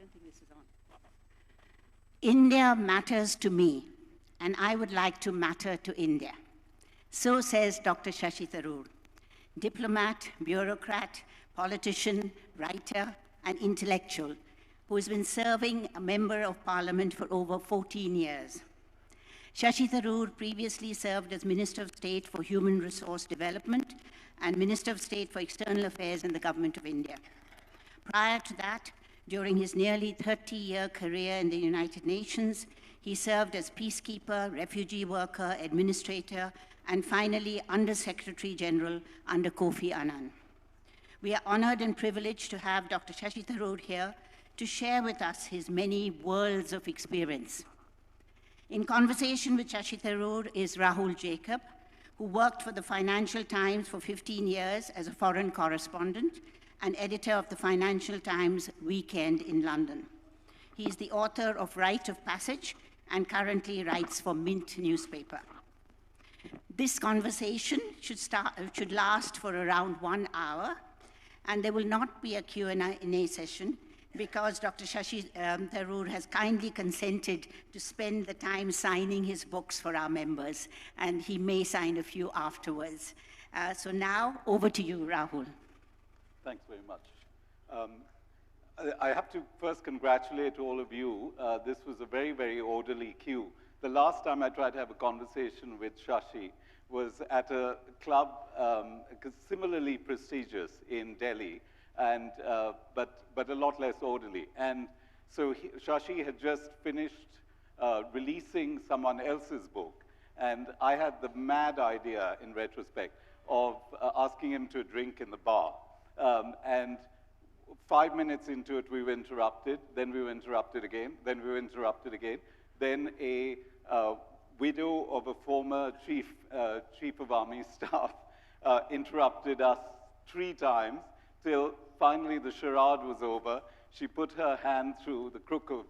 don't think this is on. India matters to me, and I would like to matter to India. So says Dr. Shashi Tharoor, diplomat, bureaucrat, politician, writer, and intellectual who has been serving a member of parliament for over 14 years. Shashi Tharoor previously served as Minister of State for Human Resource Development and Minister of State for External Affairs in the Government of India. Prior to that, during his nearly 30-year career in the United Nations, he served as peacekeeper, refugee worker, administrator, and finally Under-Secretary General under Kofi Annan. We are honored and privileged to have Dr. Shashi Tharoor here to share with us his many worlds of experience. In conversation with Shashi Tharoor is Rahul Jacob, who worked for the Financial Times for 15 years as a foreign correspondent and editor of the Financial Times Weekend in London. He is the author of Rite of Passage and currently writes for Mint newspaper. This conversation should last for around 1 hour, and there will not be a Q&A session because Dr. Shashi Tharoor has kindly consented to spend the time signing his books for our members, and he may sign a few afterwards. So now, over to you, Rahul. Thanks very much. I have to first congratulate all of you. This was a very, very orderly queue. The last time I tried to have a conversation with Shashi was at a club similarly prestigious in Delhi, and, but a lot less orderly. And so Shashi had just finished releasing someone else's book, and I had the mad idea, in retrospect, of asking him to drink in the bar. And 5 minutes into it, we were interrupted, then we were interrupted again, then we were interrupted again. Then a widow of a former chief of army staff interrupted us 3 times, till finally the charade was over. She put her hand through the crook of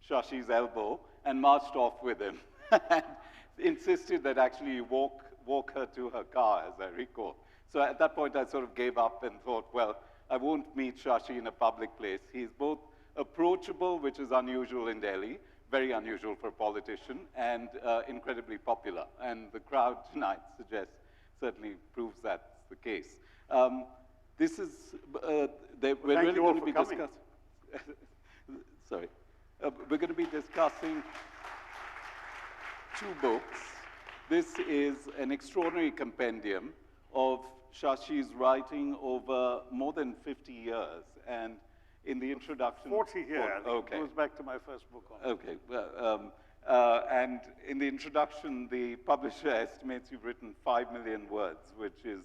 Shashi's elbow and marched off with him, and insisted that actually you walk her to her car, as I recall. So at that point, I sort of gave up and thought, well, I won't meet Shashi in a public place. He's both approachable, which is unusual in Delhi, very unusual for a politician, and incredibly popular. And the crowd tonight certainly proves that's the case. This is, we're really going to be discussing, sorry. We're going to be discussing 2 books. This is an extraordinary compendium of Shashi's writing over more than 50 years, and in the introduction... 40 here, okay. It goes back to my first book on okay. And in the introduction, the publisher estimates you've written 5 million words, which is,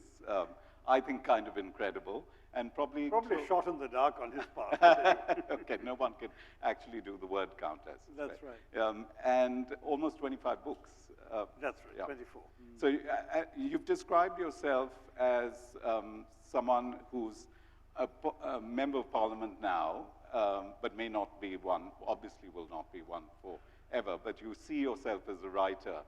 I think, kind of incredible, and probably a shot in the dark on his part. Okay, no one can actually do the word count, I suspect. That's right. And almost 25 books. That's right, yeah. 24. So you've described yourself as someone who's a member of parliament now, but may not be one, obviously will not be one forever, but you see yourself as a writer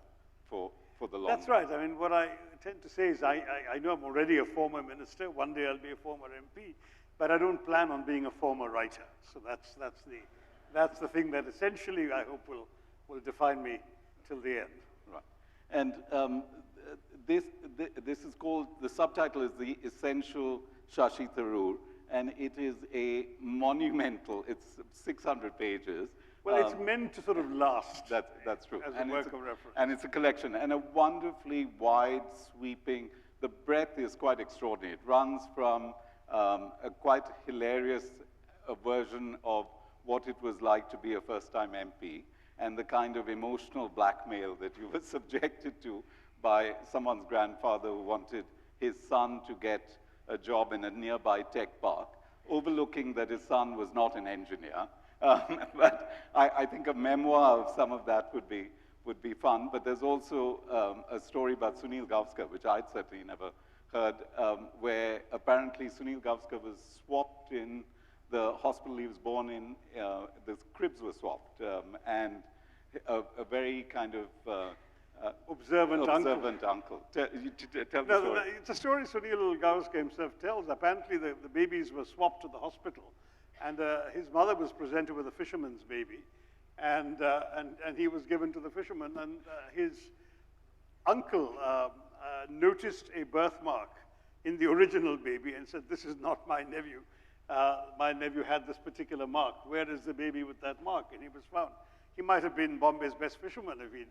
for the long That's right. I mean, what I tend to say is I know I'm already a former minister. One day I'll be a former MP, but I don't plan on being a former writer. So that's the thing that essentially I hope will define me till the end. Right. And this is called, the subtitle is The Essential Shashi Tharoor, and it is a monumental, it's 600 pages. Well, it's meant to sort of last. That's true. As a work of reference. And it's a collection, and a wonderfully wide, sweeping, the breadth is quite extraordinary. It runs from a quite hilarious version of what it was like to be a first-time MP, and the kind of emotional blackmail that you were subjected to by someone's grandfather who wanted his son to get a job in a nearby tech park, overlooking that his son was not an engineer. But I think a memoir of some of that would be fun. But there's also a story about Sunil Gavaskar, which I'd certainly never heard, where apparently Sunil Gavaskar was swapped in the hospital he was born in. The cribs were swapped, and a very kind of observant uncle. Tell the story. It's a story Sunil Gavaskar himself tells. Apparently, the babies were swapped to the hospital. And his mother was presented with a fisherman's baby, and he was given to the fisherman, and his uncle noticed a birthmark in the original baby and said, "This is not my nephew. My nephew had this particular mark. Where is the baby with that mark?" And he was found. He might have been Bombay's best fisherman if he'd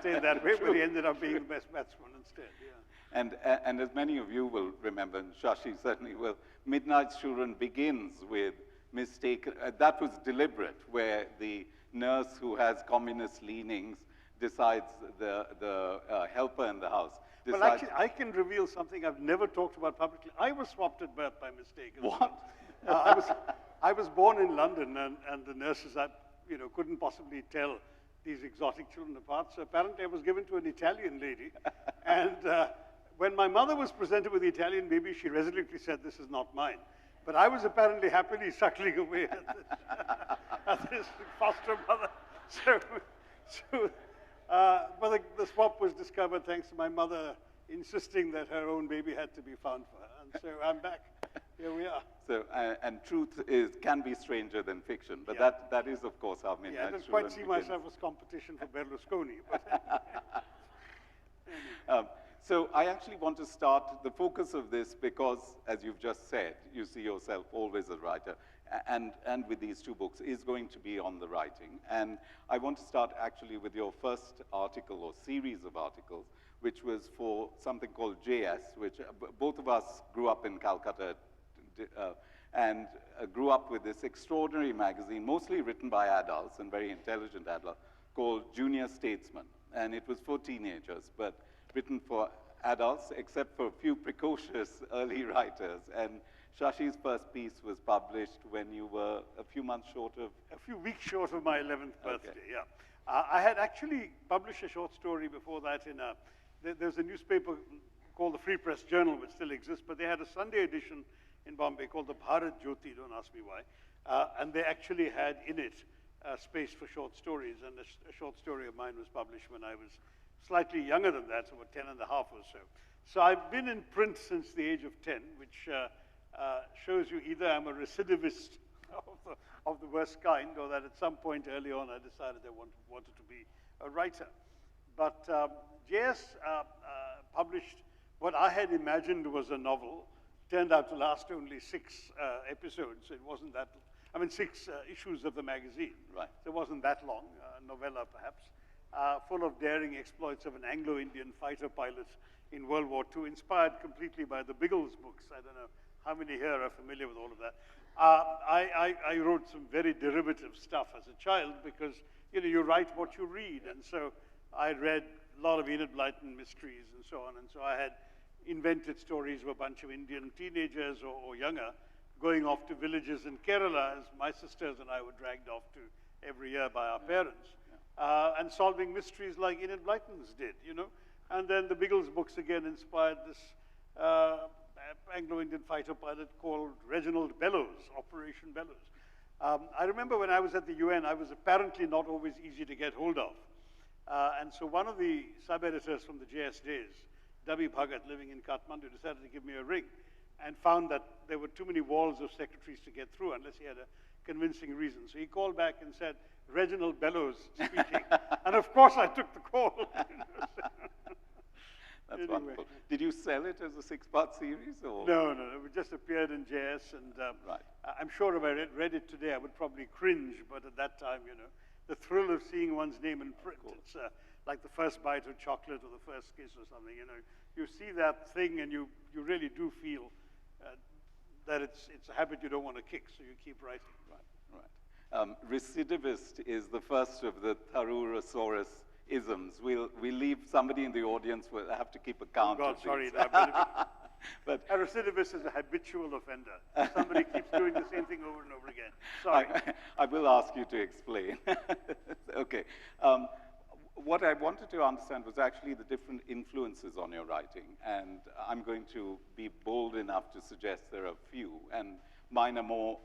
stayed that way, but he ended up being the best batsman instead. Yeah. And as many of you will remember, and Shashi certainly will, Midnight's Children begins with mistaken, that was deliberate, where the nurse who has communist leanings decides the helper in the house. Well, actually, I can reveal something I've never talked about publicly. I was swapped at birth by mistake. What? I was born in London, and the nurses couldn't possibly tell these exotic children apart. So apparently I was given to an Italian lady. And when my mother was presented with the Italian baby, she resolutely said, "This is not mine." But I was apparently happily suckling away at this foster mother. But the swap was discovered thanks to my mother insisting that her own baby had to be found for her. And so I'm back. Here we are. So, and truth can be stranger than fiction, but Yeah. that is, of course, how Midnight I don't Children quite see begins. myself as competition for Berlusconi. So I actually want to start the focus of this because, as you've just said, you see yourself always as a writer, and with these two books is going to be on the writing. And I want to start actually with your first article or series of articles, which was for something called JS, which both of us grew up in Calcutta and grew up with this extraordinary magazine, mostly written by adults and very intelligent adults, called Junior Statesman. And it was for teenagers, but written for adults, except for a few precocious early writers. And Shashi's first piece was published when you were a few months short of... A few weeks short of my 11th birthday, Okay. yeah. I had actually published a short story before that in there's a newspaper called the Free Press Journal, which still exists, but they had a Sunday edition in Bombay called the Bharat Jyoti, don't ask me why. And they actually had in it space for short stories, and a short story of mine was published when I was slightly younger than that, so about 10 and a half or so. So I've been in print since the age of 10, which shows you either I'm a recidivist of the worst kind, or that at some point early on I decided I wanted to be a writer. But JS published what I had imagined was a novel, turned out to last only 6 episodes. It wasn't that, 6 issues of the magazine. Right. So it wasn't that long, novella perhaps, full of daring exploits of an Anglo-Indian fighter pilot in World War II, inspired completely by the Biggles books. I don't know how many here are familiar with all of that. I wrote some very derivative stuff as a child because, you write what you read. And so I read a lot of Enid Blyton mysteries and so on. And so I had invented stories of a bunch of Indian teenagers or younger going off to villages in Kerala, as my sisters and I were dragged off to every year by our parents, and solving mysteries like Enid Blyton's did, And then the Biggles books again inspired this Anglo-Indian fighter pilot called Reginald Bellows, Operation Bellows. I remember when I was at the UN, I was apparently not always easy to get hold of. And so one of the sub-editors from the JS days, Dabi Bhagat, living in Kathmandu, decided to give me a ring and found that there were too many walls of secretaries to get through unless he had a convincing reason. So he called back and said, "Reginald Bellows speaking." And of course I took the call. That's Anyway. wonderful. Did you sell it as a 6-part series? Or? No, it just appeared in JS, and Right. I'm sure if I read it today, I would probably cringe, but at that time, the thrill of seeing one's name in print, it's like the first bite of chocolate or the first kiss or something, You see that thing and you really do feel that it's a habit you don't want to kick, so you keep writing. Right. Recidivist is the first of the Tharoorasaurus isms. We'll leave somebody in the audience will have to keep account Oh God, of sorry. these. But A recidivist is a habitual offender. Somebody keeps doing the same thing over and over again. Sorry. I will ask you to explain. Okay. What I wanted to understand was actually the different influences on your writing, and I'm going to be bold enough to suggest there are a few, and mine are more,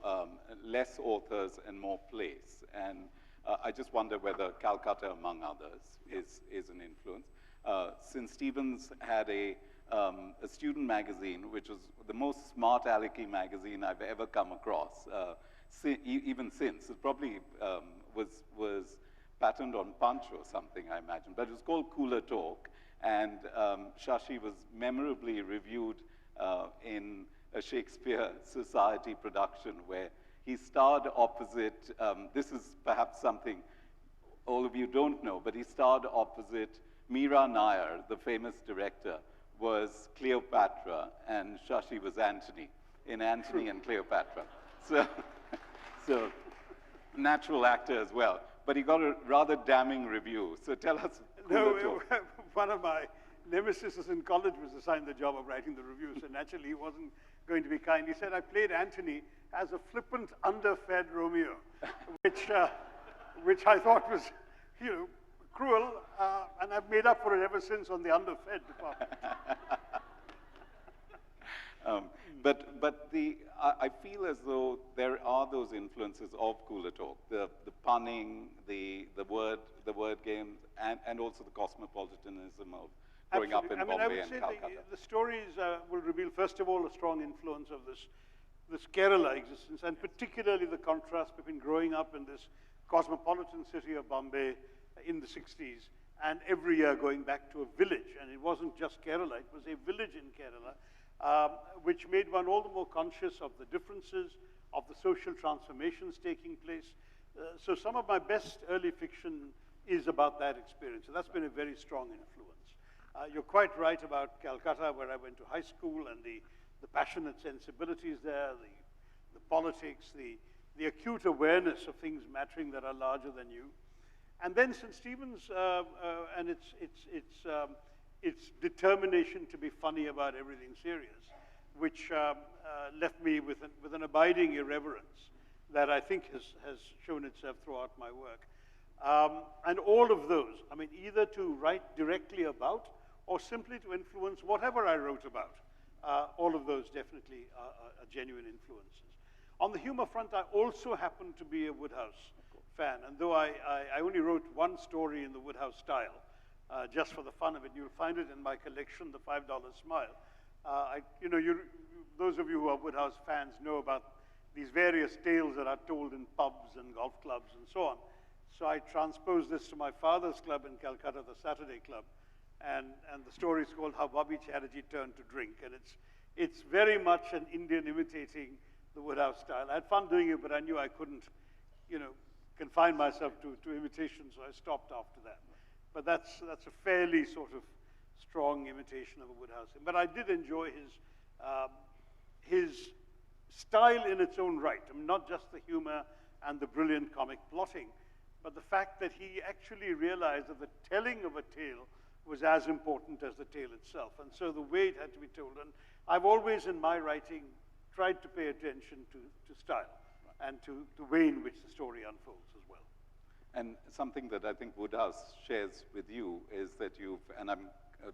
less authors and more plays, and I just wonder whether Calcutta, among others, is an influence. Since Stevens had a student magazine, which was the most smart alecky magazine I've ever come across, even since. It probably was patterned on Punch or something, I imagine. But it was called Cooler Talk, and Shashi was memorably reviewed in a Shakespeare Society production where he starred opposite, this is perhaps something all of you don't know, but he starred opposite Meera Nair, the famous director, was Cleopatra, and Shashi was Antony, in Antony and Cleopatra. So natural actor as well. But he got a rather damning review. So tell us. No, one of my nemesis in college was assigned the job of writing the review, so naturally he wasn't going to be kind. He said, I played Antony as a flippant, underfed Romeo, which I thought was, cruel, and I've made up for it ever since on the underfed department. I feel as though there are those influences of Cooler Talk, the punning, the word games, and also the cosmopolitanism of growing up in Bombay and Calcutta. The stories will reveal, first of all, a strong influence of this Kerala existence, and particularly the contrast between growing up in this cosmopolitan city of Bombay in the 60s, and every year going back to a village. And it wasn't just Kerala, it was a village in Kerala, which made one all the more conscious of the differences, of the social transformations taking place. So some of my best early fiction is about that experience. So that's been a very strong influence. You're quite right about Calcutta, where I went to high school, and the passionate sensibilities there, the politics, the acute awareness of things mattering that are larger than you. And then St. Stephen's and its determination to be funny about everything serious, which left me with an abiding irreverence that I think has shown itself throughout my work. And all of those, I mean, either to write directly about or simply to influence whatever I wrote about, all of those definitely are genuine influences. On the humor front, I also happen to be a Woodhouse fan, and though I only wrote one story in the Woodhouse style, just for the fun of it. You'll find it in my collection, The $5 Smile. Those of you who are Woodhouse fans know about these various tales that are told in pubs and golf clubs and so on. So I transposed this to my father's club in Calcutta, the Saturday Club, and the story is called How Bobby Chatterjee Turned to Drink, and it's very much an Indian imitating the Woodhouse style. I had fun doing it, but I knew I couldn't, confine myself to imitation, so I stopped after that. But that's a fairly sort of strong imitation of a Woodhouse. But I did enjoy his style in its own right. I mean, not just the humor and the brilliant comic plotting, but the fact that he actually realized that the telling of a tale was as important as the tale itself. And so the way it had to be told. And I've always, in my writing, tried to pay attention to style and to the way in which the story unfolds as well. And something that I think Woodhouse shares with you is that and I'd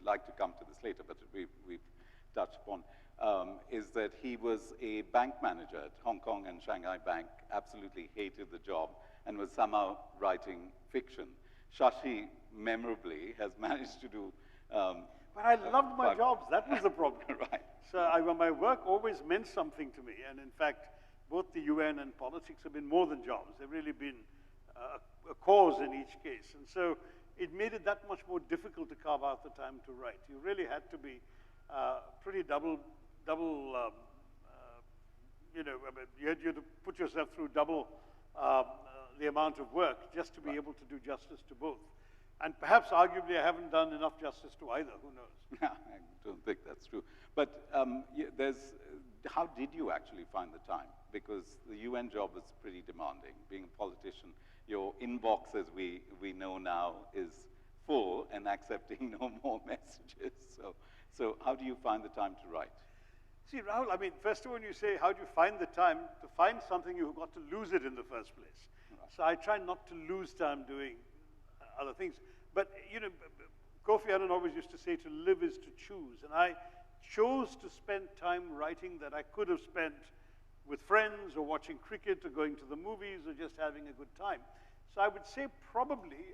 like to come to this later, but we've touched upon, is that he was a bank manager at Hong Kong and Shanghai Bank, absolutely hated the job, and was somehow writing fiction. Shashi, memorably, has managed to do... but I loved my jobs, that was the problem. Right. So my work always meant something to me, and in fact, both the UN and politics have been more than jobs. They've really been a cause in each case. And so it made it that much more difficult to carve out the time to write. You really had to be pretty you had to put yourself through double the amount of work just to be able to do justice to both. And perhaps, arguably, I haven't done enough justice to either. Who knows? I don't think that's true. But how did you actually find the time? Because the UN job is pretty demanding. Being a politician, your inbox, as we know now, is full and accepting no more messages. So how do you find the time to write? See, Rahul, I mean, first of all, when you say, how do you find the time to find something, you've got to lose it in the first place. Right. So I try not to lose time doing other things. But, Kofi Annan always used to say to live is to choose. And I chose to spend time writing that I could have spent with friends or watching cricket or going to the movies or just having a good time. So I would say probably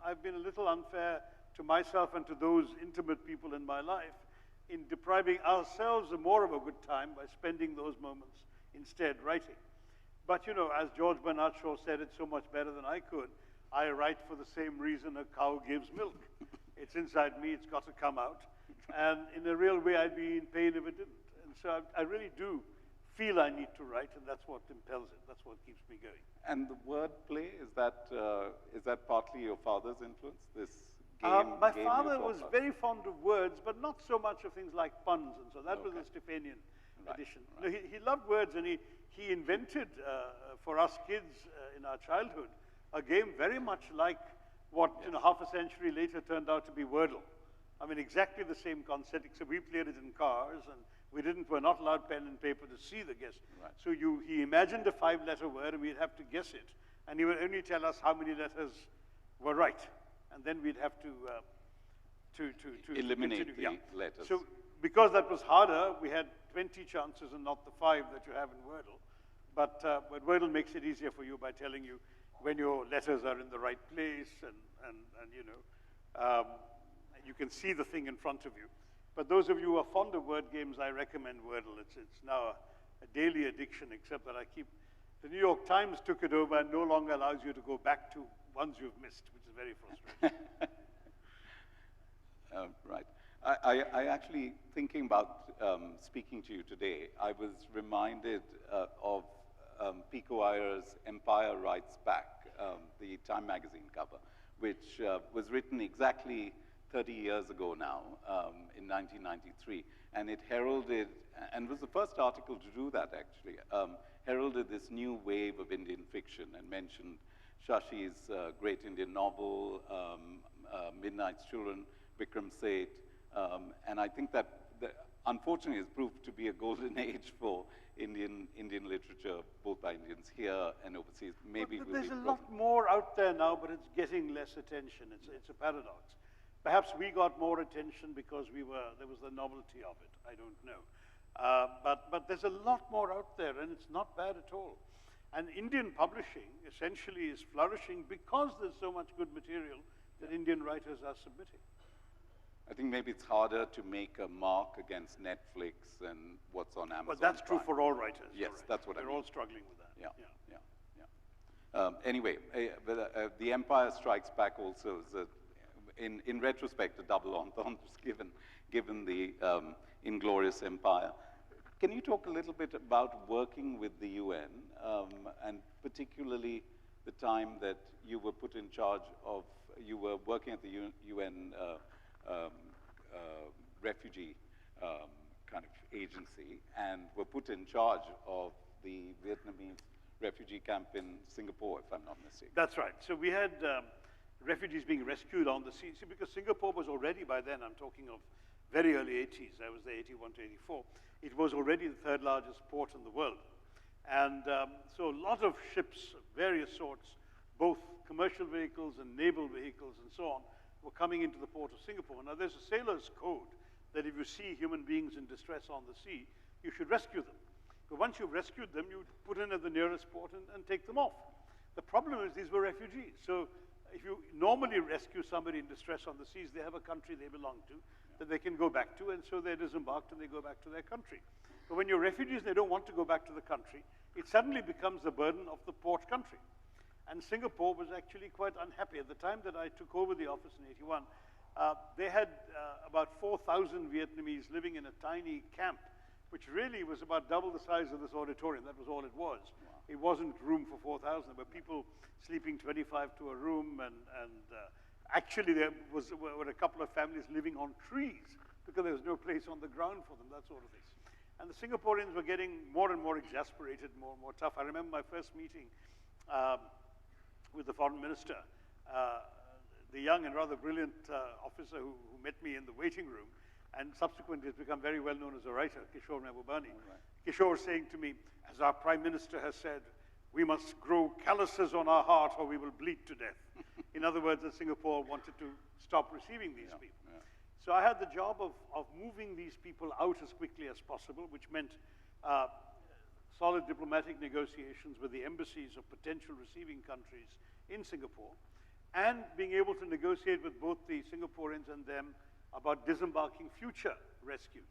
I've been a little unfair to myself and to those intimate people in my life in depriving ourselves of more of a good time by spending those moments instead writing. But, you know, as George Bernard Shaw said it so much better than I could, I write for the same reason a cow gives milk. It's inside me, it's got to come out. And in a real way, I'd be in pain if it didn't. And so I really do feel I need to write, and that's what impels it. That's what keeps me going. And the wordplay, is that partly your father's influence, this game? My father was very fond of words, but not so much of things like puns, and so that was a Stephanian addition. Right. No, he loved words, and he invented for us kids in our childhood a game very much like what, you know, half a century later turned out to be Wordle. I mean, exactly the same concept, except we played it in cars, and we're not allowed pen and paper to see the guess. Right. So he imagined a 5-letter word, and we'd have to guess it, and he would only tell us how many letters were right, and then we'd have to eliminate continue. the letters. So because that was harder, we had 20 chances and not the 5 that you have in Wordle. But Wordle makes it easier for you by telling you when your letters are in the right place, and you know, you can see the thing in front of you. But those of you who are fond of word games, I recommend Wordle. It's now a daily addiction, except that the New York Times took it over and no longer allows you to go back to ones you've missed, which is very frustrating. Right. I actually, thinking about speaking to you today, I was reminded of Pico Iyer's Empire Writes Back, the Time magazine cover, which was written exactly 30 years ago now, in 1993. And it heralded, and was the first article to do that actually, heralded this new wave of Indian fiction and mentioned Shashi's great Indian novel, Midnight's Children, Vikram Seth, and I think that, unfortunately, has proved to be a golden age for Indian literature, both by Indians here and overseas. Maybe but there's a lot more out there now, but it's getting less attention. It's a paradox. Perhaps we got more attention because there was the novelty of it. I don't know. But there's a lot more out there, and it's not bad at all. And Indian publishing essentially is flourishing because there's so much good material that Indian writers are submitting. I think maybe it's harder to make a mark against Netflix and what's on Amazon. But that's true Prime. for all writers. Yes, that's what I mean. They're all struggling with that. Yeah. Anyway, the Empire Strikes Back also is, in retrospect, a double entendre given the inglorious empire. Can you talk a little bit about working with the UN, and particularly the time that you were put in charge of, you were working at the UN refugee kind of agency, and were put in charge of the Vietnamese refugee camp in Singapore, if I'm not mistaken. That's right. So we had refugees being rescued on the sea. See, because Singapore was already, by then, I'm talking of very early 80s, I was there 81 to 84, it was already the 3rd largest port in the world. And so a lot of ships of various sorts, both commercial vehicles and naval vehicles and so on, were coming into the port of Singapore. Now, there's a sailor's code that if you see human beings in distress on the sea, you should rescue them. But once you've rescued them, you put in at the nearest port and take them off. The problem is these were refugees. So if you normally rescue somebody in distress on the seas, they have a country they belong to that they can go back to, and so they're disembarked and they go back to their country. But when you're refugees and they don't want to go back to the country, it suddenly becomes the burden of the port country. And Singapore was actually quite unhappy. At the time that I took over the office in 81, they had about 4,000 Vietnamese living in a tiny camp, which really was about double the size of this auditorium. That was all it was. Wow. It wasn't room for 4,000. There were people sleeping 25 to a room, and actually there were a couple of families living on trees because there was no place on the ground for them, that sort of thing. And the Singaporeans were getting more and more exasperated, more and more tough. I remember my first meeting with the foreign minister, the young and rather brilliant officer who met me in the waiting room, and subsequently has become very well known as a writer, Kishore Mahbubani. Right. Kishore saying to me, as our Prime Minister has said, we must grow calluses on our heart or we will bleed to death. In other words, that Singapore wanted to stop receiving these people. Yeah. So I had the job of moving these people out as quickly as possible, which meant solid diplomatic negotiations with the embassies of potential receiving countries in Singapore, and being able to negotiate with both the Singaporeans and them about disembarking future rescues.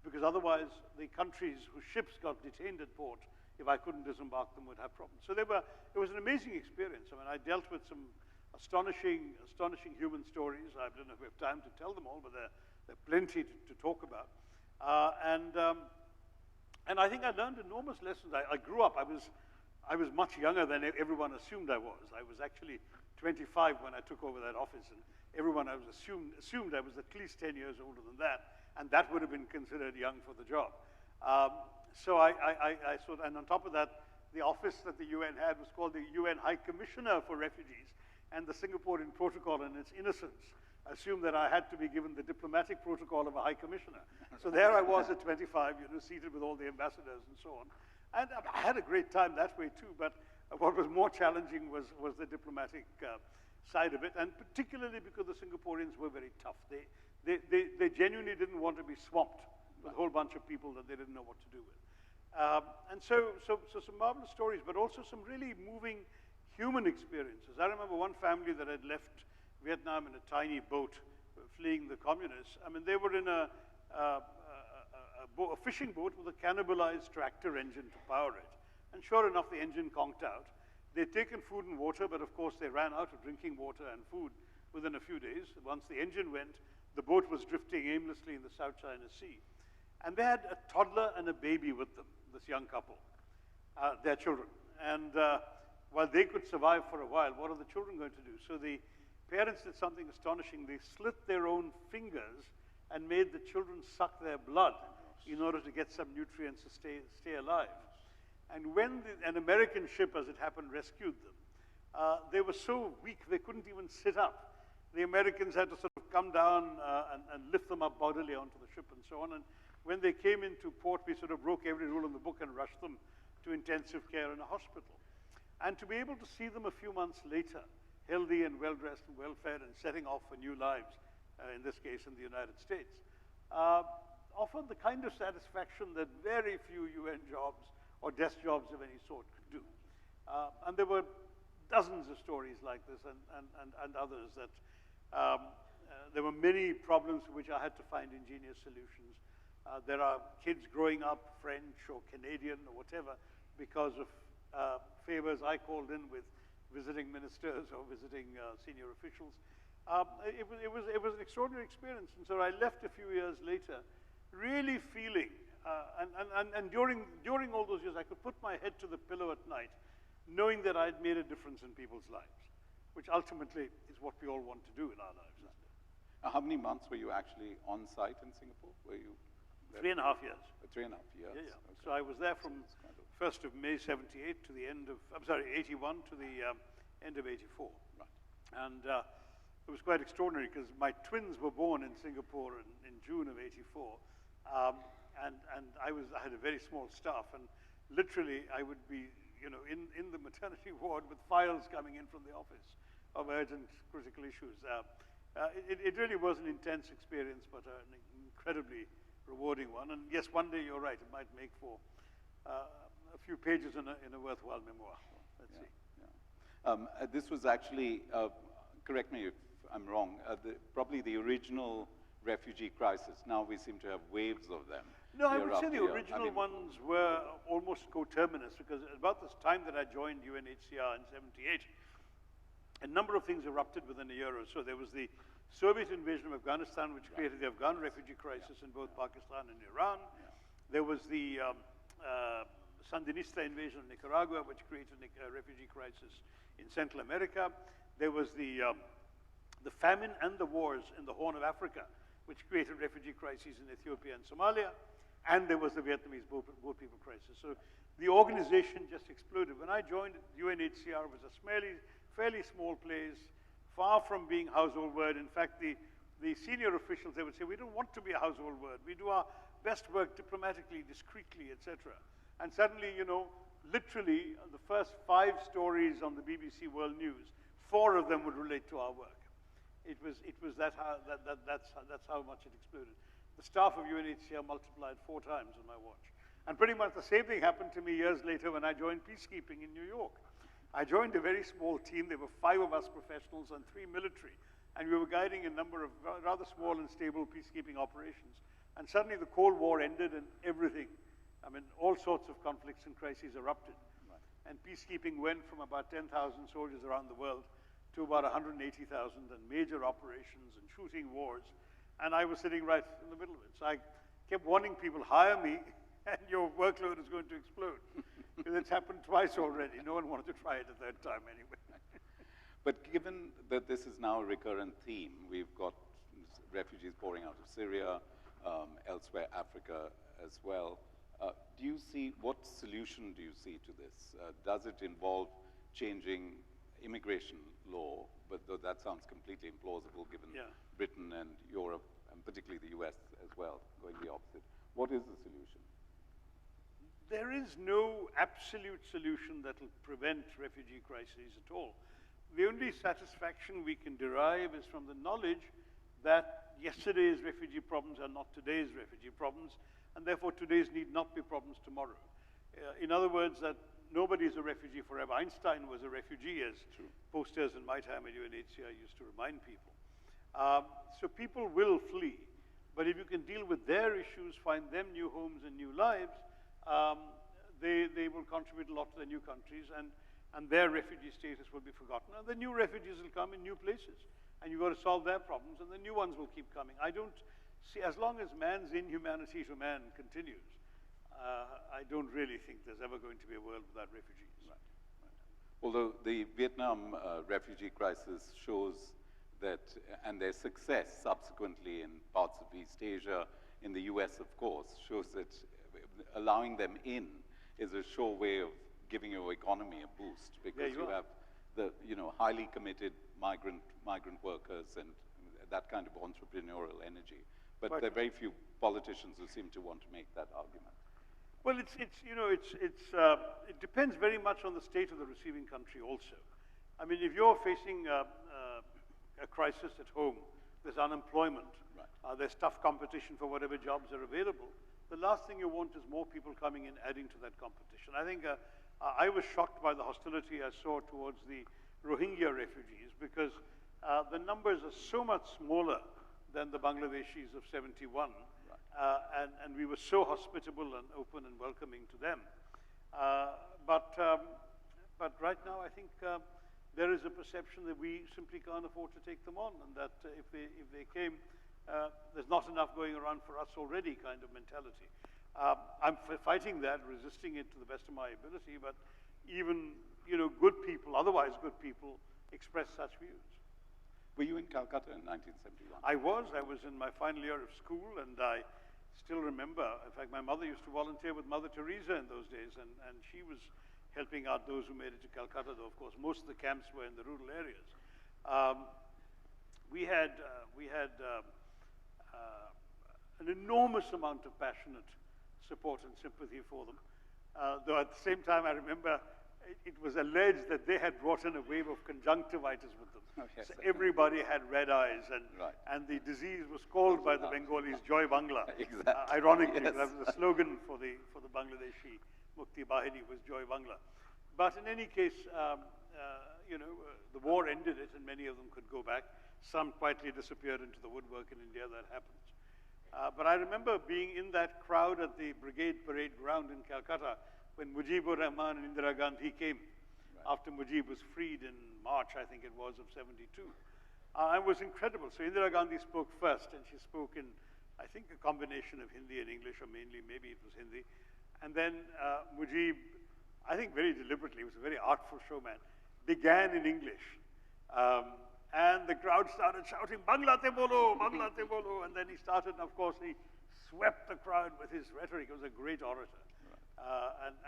Because otherwise, the countries whose ships got detained at port if I couldn't disembark them, would have problems. So it was an amazing experience. I mean, I dealt with some astonishing human stories. I don't know if we have time to tell them all, but there are plenty to talk about. And I think I learned enormous lessons. I grew up, I was much younger than everyone assumed I was. I was actually 25 when I took over that office, and everyone assumed I was at least 10 years older than that, and that would have been considered young for the job. So and on top of that, the office that the UN had was called the UN High Commissioner for Refugees, and the Singaporean protocol in its innocence assumed that I had to be given the diplomatic protocol of a High Commissioner. So there I was at 25, seated with all the ambassadors and so on. And I had a great time that way too, but what was more challenging was the diplomatic side of it, and particularly because the Singaporeans were very tough. They genuinely didn't want to be swamped with a whole bunch of people that they didn't know what to do with. And so some marvelous stories, but also some really moving human experiences. I remember one family that had left Vietnam in a tiny boat fleeing the communists. I mean, they were in a fishing boat with a cannibalized tractor engine to power it. And sure enough, the engine conked out. They'd taken food and water, but of course they ran out of drinking water and food within a few days. Once the engine went, the boat was drifting aimlessly in the South China Sea. And they had a toddler and a baby with them, this young couple, their children. And while they could survive for a while, what are the children going to do? So the parents did something astonishing. They slit their own fingers and made the children suck their blood in order to get some nutrients to stay alive. And when an American ship, as it happened, rescued them, they were so weak they couldn't even sit up. The Americans had to sort of come down and lift them up bodily onto the ship and so on. And when they came into port, we sort of broke every rule in the book and rushed them to intensive care in a hospital. And to be able to see them a few months later, healthy and well-dressed and well-fed and setting off for new lives, in this case in the United States, offered the kind of satisfaction that very few UN jobs or desk jobs of any sort could do. And there were dozens of stories like this and others that there were many problems for which I had to find ingenious solutions. There are kids growing up French or Canadian or whatever because of favors I called in with visiting ministers or visiting senior officials. It was an extraordinary experience, and so I left a few years later really feeling, and during all those years I could put my head to the pillow at night knowing that I'd made a difference in people's lives, which ultimately is what we all want to do in our lives, isn't it? How many months were you actually on site in Singapore? Were you there? 3.5 years. 3.5 years. Yeah. Okay. So I was there from 1st of May 78 to the end of, 81 to the end of 84. Right. And it was quite extraordinary because my twins were born in Singapore in June of 84. And I had a very small staff, and literally I would be, in the maternity ward with files coming in from the office of urgent critical issues. It really was an intense experience, but an incredibly rewarding one. And yes, one day you're right, it might make for a few pages in a worthwhile memoir. Let's see. Yeah. This was actually, correct me if I'm wrong, probably the original refugee crisis. Now we seem to have waves of them. No, I would say the original ones were almost coterminous, because about this time that I joined UNHCR in 78, a number of things erupted within a year or so. There was the Soviet invasion of Afghanistan, which created the Afghan refugee crisis in both Pakistan and Iran. There was the Sandinista invasion of Nicaragua, which created a refugee crisis in Central America. There was the famine and the wars in the Horn of Africa, which created refugee crises in Ethiopia and Somalia. And there was the Vietnamese boat people crisis. So the organization just exploded. When I joined UNHCR, it was a fairly small place, far from being household word. In fact, the senior officials, they would say, we don't want to be a household word. We do our best work diplomatically, discreetly, etc. And suddenly, literally, the first 5 stories on the BBC World News, 4 of them would relate to our work. It was that's how much it exploded. The staff of UNHCR multiplied 4 times on my watch. And pretty much the same thing happened to me years later when I joined peacekeeping in New York. I joined a very small team. There were 5 of us professionals and 3 military. And we were guiding a number of rather small and stable peacekeeping operations. And suddenly the Cold War ended and everything I mean, all sorts of conflicts and crises erupted. Right. And peacekeeping went from about 10,000 soldiers around the world to about 180,000, and major operations and shooting wars. And I was sitting right in the middle of it. So I kept warning people, hire me, and your workload is going to explode. Because it's happened twice already. No one wanted to try it a third time anyway. But given that this is now a recurrent theme, we've got refugees pouring out of Syria, elsewhere, Africa as well. Do you see, what solution do you see to this? Does it involve changing immigration law? But though that sounds completely implausible given Britain and Europe, and particularly the US as well, going the opposite. What is the solution? There is no absolute solution that will prevent refugee crises at all. The only satisfaction we can derive is from the knowledge that yesterday's refugee problems are not today's refugee problems, and therefore today's need not be problems tomorrow. In other words, that nobody is a refugee forever. Einstein was a refugee, as posters in my time at UNHCR used to remind people. So people will flee, but if you can deal with their issues, find them new homes and new lives, they will contribute a lot to their new countries, and their refugee status will be forgotten, and the new refugees will come in new places, and you've got to solve their problems, and the new ones will keep coming. I don't see, as long as man's inhumanity to man continues, I don't really think there's ever going to be a world without refugees. Right. Right. Although the Vietnam refugee crisis shows that, and their success subsequently in parts of East Asia, in the US, of course, shows that allowing them in is a sure way of giving your economy a boost, because you have the highly committed migrant workers and that kind of entrepreneurial energy. But there are very few politicians who seem to want to make that argument. Well, it depends very much on the state of the receiving country also. I mean, if you're facing a crisis at home, there's unemployment, there's tough competition for whatever jobs are available, the last thing you want is more people coming in, adding to that competition. I think I was shocked by the hostility I saw towards the Rohingya refugees, because the numbers are so much smaller than the Bangladeshis of '71, and we were so hospitable and open and welcoming to them. But right now, I think there is a perception that we simply can't afford to take them on, and that if they came, there's not enough going around for us already kind of mentality. I'm fighting that, resisting it to the best of my ability, but even good people, otherwise good people, express such views. Were you in Calcutta in 1971? I was in my final year of school, and I still remember, in fact, my mother used to volunteer with Mother Teresa in those days, and she was helping out those who made it to Calcutta, though, of course, most of the camps were in the rural areas. We had an enormous amount of passionate support and sympathy for them, though at the same time, I remember it was alleged that they had brought in a wave of conjunctivitis with them. Oh, yes, so everybody had red eyes, and the disease was called by the Bengalis Joy Bangla. Exactly. Ironically, Yes. that was the slogan for the Bangladeshi Mukti Bahini was Joy Bangla. But in any case, the war ended it, and many of them could go back. Some quietly disappeared into the woodwork in India. That happens. But I remember being in that crowd at the Brigade Parade Ground in Calcutta when Mujibur Rahman and Indira Gandhi came, after Mujib was freed in March, I think it was, of '72. It was incredible. So Indira Gandhi spoke first, and she spoke in, I think, a combination of Hindi and English, or mainly, maybe it was Hindi. And then Mujib, I think very deliberately, he was a very artful showman, began in English. And the crowd started shouting, Bangla te bolo, Bangla te bolo. And then he started, and of course, he swept the crowd with his rhetoric. He was a great orator.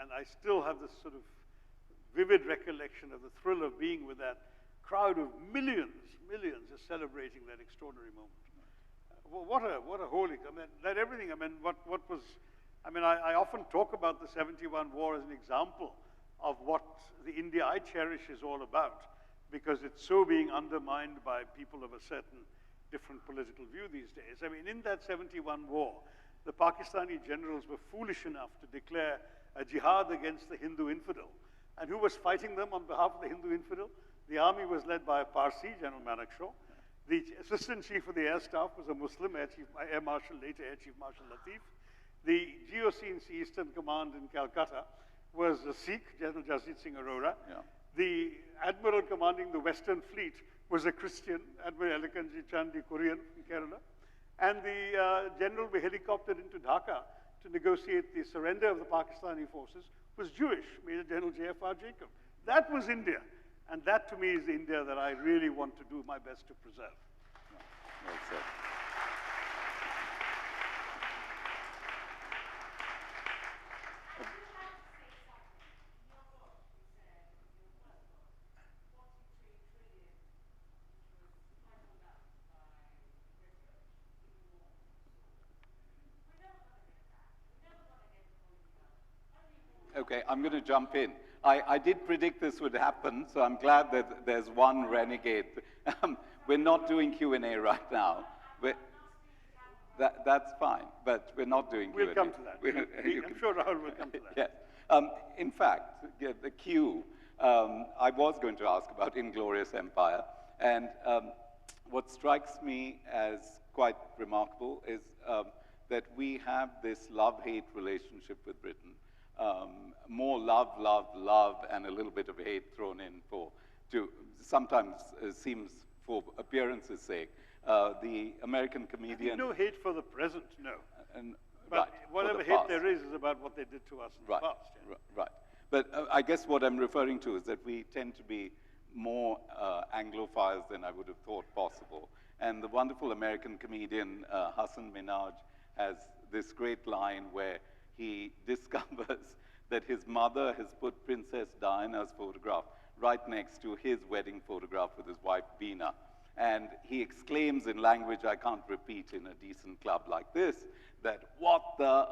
And I still have this sort of vivid recollection of the thrill of being with that crowd of millions just celebrating that extraordinary moment. What a holy, I mean, that everything, I mean, I often talk about the '71 war as an example of what the India I cherish is all about, because it's so being undermined by people of a certain different political view these days. I mean, in that '71 war, the Pakistani generals were foolish enough to declare a jihad against the Hindu infidel. And who was fighting them on behalf of the Hindu infidel? The army was led by a Parsi, General Manakshaw. The assistant chief of the air staff was a Muslim, Air Marshal, later Air Chief Marshal Latif. The GOC Eastern Command in Calcutta was a Sikh, General Jasjit Singh Arora. Yeah. The admiral commanding the Western Fleet was a Christian, Admiral Elekanji Chandi Korean from Kerala. And the general we helicoptered into Dhaka to negotiate the surrender of the Pakistani forces was Jewish, Major General J.F.R. Jacob. That was India. And that, to me, is the India that I really want to do my best to preserve. Well said. Okay, I'm going to jump in. I did predict this would happen, so I'm glad that there's one renegade. We're not doing Q&A right now. That's fine, but we're not doing Q&A. We'll come to that. I'm sure Rahul will come to that. Yes. In fact, the Q, I was going to ask about Inglorious Empire, and what strikes me as quite remarkable is that we have this love-hate relationship with Britain. More love, love, love, and a little bit of hate thrown in to sometimes seems for appearance's sake. The American comedian... No hate for the present, no. But right, whatever hate there is about what they did to us in the past. Yeah. Right. But I guess what I'm referring to is that we tend to be more Anglophiles than I would have thought possible. And the wonderful American comedian Hassan Minhaj has this great line where he discovers that his mother has put Princess Diana's photograph right next to his wedding photograph with his wife, Beena. And he exclaims in language I can't repeat in a decent club like this, that, what the,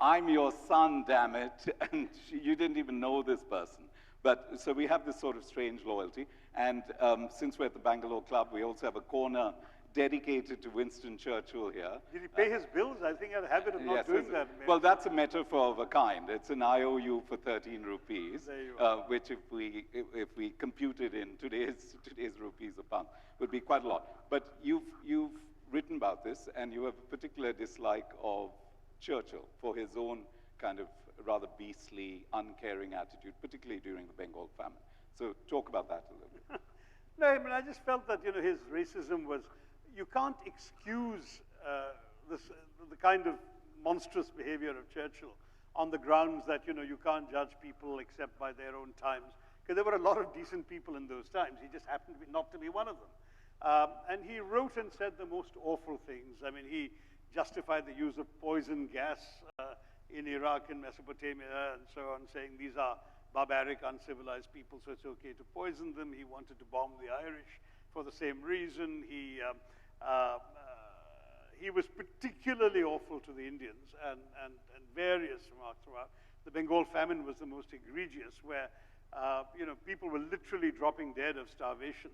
I'm your son, damn it, and you didn't even know this person. But, so we have this sort of strange loyalty. And since we're at the Bangalore Club, we also have a corner dedicated to Winston Churchill here. Did he pay his bills? I think I had a habit of not doing that. Well, that's a metaphor of a kind. It's an IOU for 13 rupees, which if we computed in today's rupees a pound, would be quite a lot. But you've written about this, and you have a particular dislike of Churchill for his own kind of rather beastly, uncaring attitude, particularly during the Bengal famine. So talk about that a little bit. No, I mean, I just felt that, you know, his racism was, you can't excuse the kind of monstrous behavior of Churchill on the grounds that, you know, you can't judge people except by their own times. Because there were a lot of decent people in those times. He just happened to be, not to be one of them. And he wrote and said the most awful things. I mean, he justified the use of poison gas in Iraq and Mesopotamia and so on, saying these are barbaric, uncivilized people, so it's okay to poison them. He wanted to bomb the Irish for the same reason. He was particularly awful to the Indians, and various remarks throughout. The Bengal famine was the most egregious, where you know, people were literally dropping dead of starvation.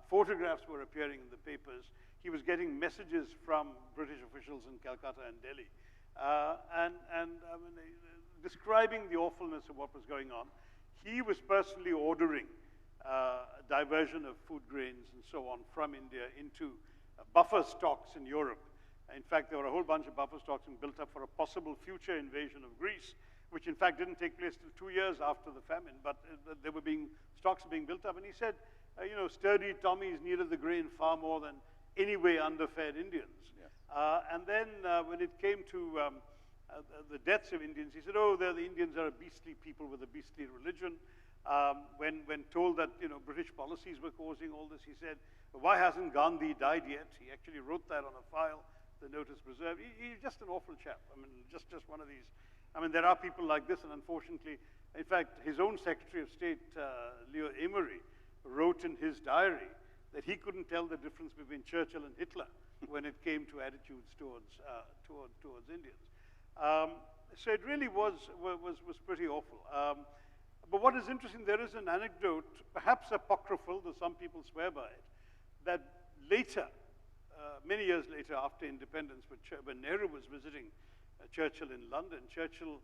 Photographs were appearing in the papers. He was getting messages from British officials in Calcutta and Delhi, I mean, describing the awfulness of what was going on. He was personally ordering diversion of food grains and so on from India into buffer stocks in Europe. In fact, there were a whole bunch of buffer stocks being built up for a possible future invasion of Greece, which in fact didn't take place till 2 years after the famine, but stocks being built up. And he said, you know, sturdy Tommies needed the grain far more than anyway underfed Indians. Yes. And then when it came to the deaths of Indians, he said, oh, the Indians are a beastly people with a beastly religion. When told that, you know, British policies were causing all this, he said, why hasn't Gandhi died yet? He actually wrote that on a file, the notice preserved. He's just an awful chap. I mean, just one of these. I mean, there are people like this, and unfortunately, in fact, his own Secretary of State, Leo Amery, wrote in his diary that he couldn't tell the difference between Churchill and Hitler when it came to attitudes towards Indians. So it really was pretty awful. But what is interesting, there is an anecdote, perhaps apocryphal, though some people swear by it, that later, many years later after independence, when Nehru was visiting Churchill in London, Churchill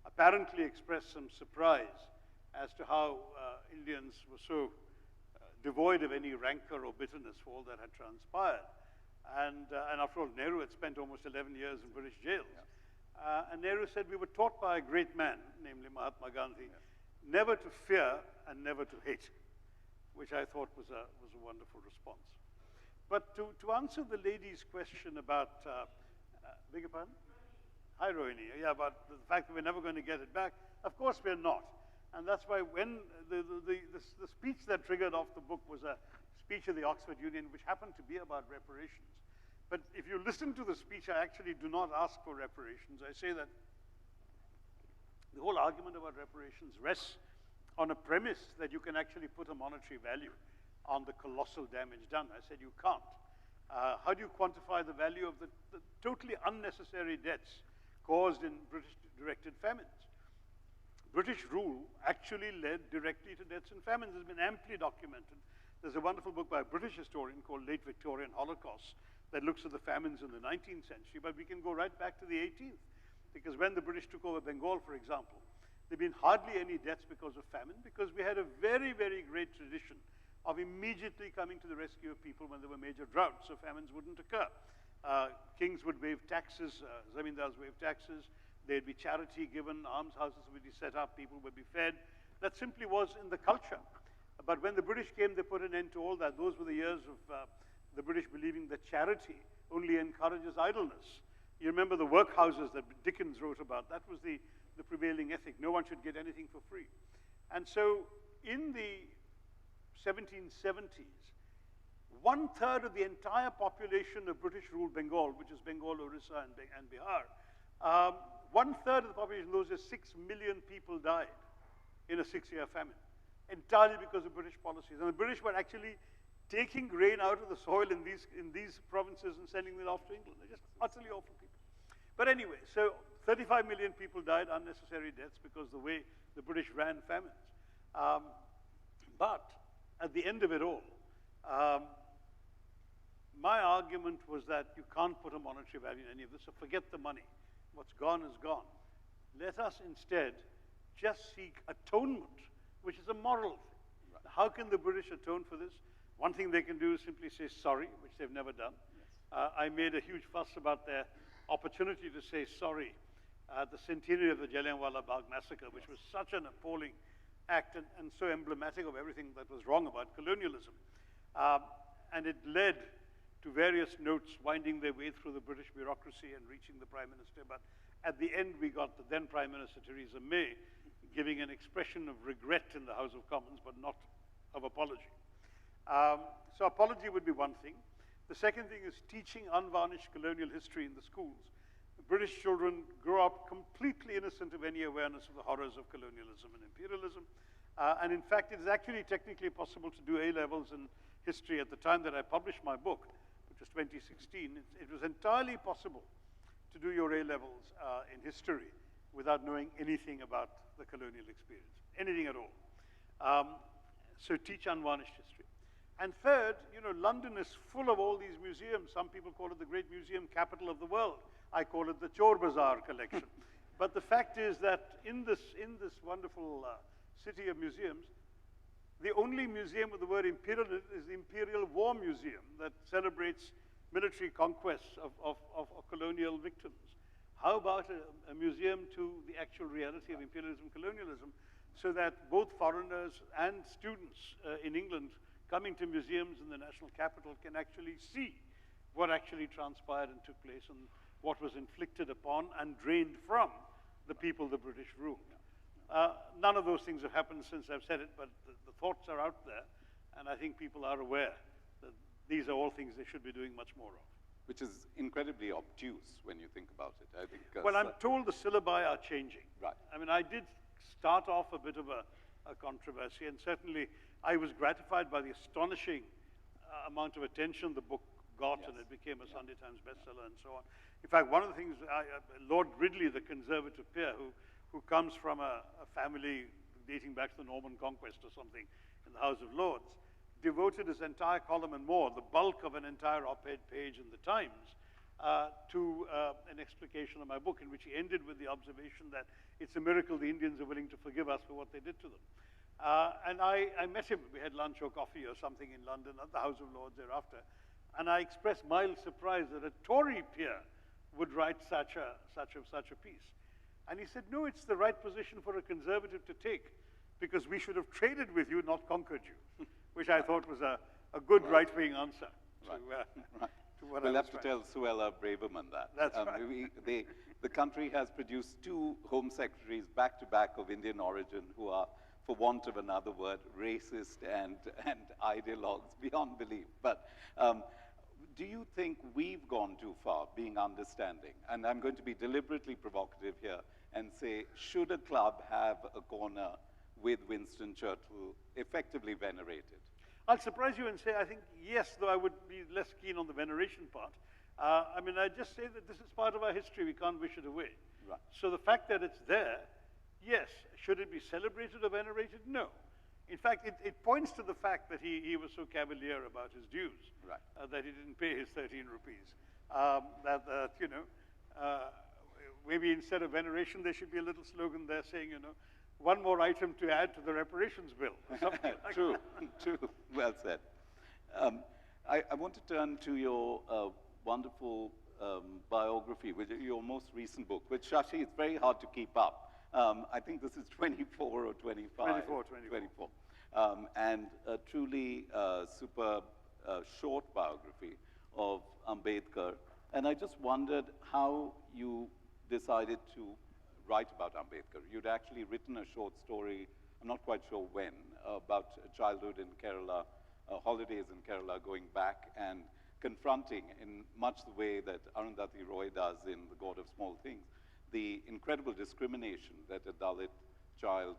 apparently expressed some surprise as to how Indians were so devoid of any rancor or bitterness for all that had transpired. And after all, Nehru had spent almost 11 years in British jails. And Nehru said, we were taught by a great man, namely Mahatma Gandhi, never to fear and never to hate, which I thought was a wonderful response. But to answer the lady's question about, beg your pardon? Hi, Rohini. Yeah, about the fact that we're never going to get it back. Of course we're not. And that's why when the speech that triggered off the book was a speech of the Oxford Union, which happened to be about reparations. But if you listen to the speech, I actually do not ask for reparations. I say that the whole argument about reparations rests on a premise that you can actually put a monetary value on the colossal damage done. I said you can't. How do you quantify the value of the totally unnecessary deaths caused in British-directed famines? British rule actually led directly to deaths and famines. It's been amply documented. There's a wonderful book by a British historian called Late Victorian Holocaust that looks at the famines in the 19th century, but we can go right back to the 18th. Because when the British took over Bengal, for example, there have been hardly any deaths because of famine, because we had a very, very great tradition of immediately coming to the rescue of people when there were major droughts, so famines wouldn't occur. Kings would waive taxes, zamindars waive taxes, there'd be charity given, almshouses would be set up, people would be fed. That simply was in the culture. But when the British came, they put an end to all that. Those were the years of the British believing that charity only encourages idleness. You remember the workhouses that Dickens wrote about. That was the prevailing ethic. No one should get anything for free. And so in the 1770s, 1/3 of the entire population of British-ruled Bengal, which is Bengal, Orissa, and Bihar, 1/3 of the population, those are 6 million people died in a 6-year famine, entirely because of British policies. And the British were actually taking grain out of the soil in these provinces and sending them off to England. They're just utterly awful people. But anyway, so 35 million people died, unnecessary deaths, because the way the British ran famines. But at the end of it all, my argument was that you can't put a monetary value in any of this, so forget the money. What's gone is gone. Let us instead just seek atonement, which is a moral thing. Right. How can the British atone for this? One thing they can do is simply say sorry, which they've never done. Yes. I made a huge fuss about their opportunity to say sorry at the centenary of the Jallianwala Bagh massacre, which was such an appalling act and so emblematic of everything that was wrong about colonialism. And it led to various notes winding their way through the British bureaucracy and reaching the Prime Minister. But at the end, we got the then Prime Minister, Theresa May, giving an expression of regret in the House of Commons, but not of apology. So apology would be one thing. The second thing is teaching unvarnished colonial history in the schools. The British children grow up completely innocent of any awareness of the horrors of colonialism and imperialism. And in fact, it is actually technically possible to do A-levels in history. At the time that I published my book, which was 2016, it was entirely possible to do your A-levels in history without knowing anything about the colonial experience, anything at all. So teach unvarnished history. And third, you know, London is full of all these museums. Some people call it the great museum capital of the world. I call it the Chor Bazaar collection. But the fact is that in this wonderful city of museums, the only museum with the word imperial is the Imperial War Museum that celebrates military conquests of colonial victims. How about a museum to the actual reality of imperialism, colonialism, so that both foreigners and students in England coming to museums in the national capital can actually see what actually transpired and took place and what was inflicted upon and drained from the people the British ruled. None of those things have happened since I've said it, but the thoughts are out there, and I think people are aware that these are all things they should be doing much more of. Which is incredibly obtuse when you think about it, I think. Well, I'm told the syllabi are changing. Right. I mean, I did start off a bit of a controversy, and certainly I was gratified by the astonishing amount of attention the book got, yes. And it became a Sunday Times bestseller and so on. In fact, one of the things, Lord Ridley, the Conservative peer, who comes from a family dating back to the Norman Conquest or something in the House of Lords, devoted his entire column and more, the bulk of an entire op-ed page in the Times, to an explication of my book, in which he ended with the observation that it's a miracle the Indians are willing to forgive us for what they did to them. And I met him. We had lunch or coffee or something in London at the House of Lords thereafter. And I expressed mild surprise that a Tory peer would write such a piece. And he said, no, it's the right position for a conservative to take, because we should have traded with you, not conquered you, which I thought was a good right-wing answer to what We'll I was have to trying. tell Suella Braverman that. That's right. The country has produced 2 Home Secretaries back-to-back of Indian origin who are, for want of another word, racist and ideologues beyond belief. But do you think we've gone too far being understanding? And I'm going to be deliberately provocative here and say, should a club have a corner with Winston Churchill effectively venerated? I'll surprise you and say I think yes, though I would be less keen on the veneration part. I mean, I just say that this is part of our history. We can't wish it away. Right. So the fact that it's there, yes. Should it be celebrated or venerated? No. In fact, it points to the fact that he was so cavalier about his dues, Right. That he didn't pay his 13 rupees. Maybe instead of veneration, there should be a little slogan there saying, one more item to add to the reparations bill. Or something like True, that. true. Well said. I want to turn to your wonderful biography, your most recent book. With Shashi, it's very hard to keep up. I think this is 24 or 25. 24. And a truly superb short biography of Ambedkar. And I just wondered how you decided to write about Ambedkar. You'd actually written a short story, I'm not quite sure when, about childhood in Kerala, holidays in Kerala, going back and confronting, in much the way that Arundhati Roy does in The God of Small Things, the incredible discrimination that a Dalit child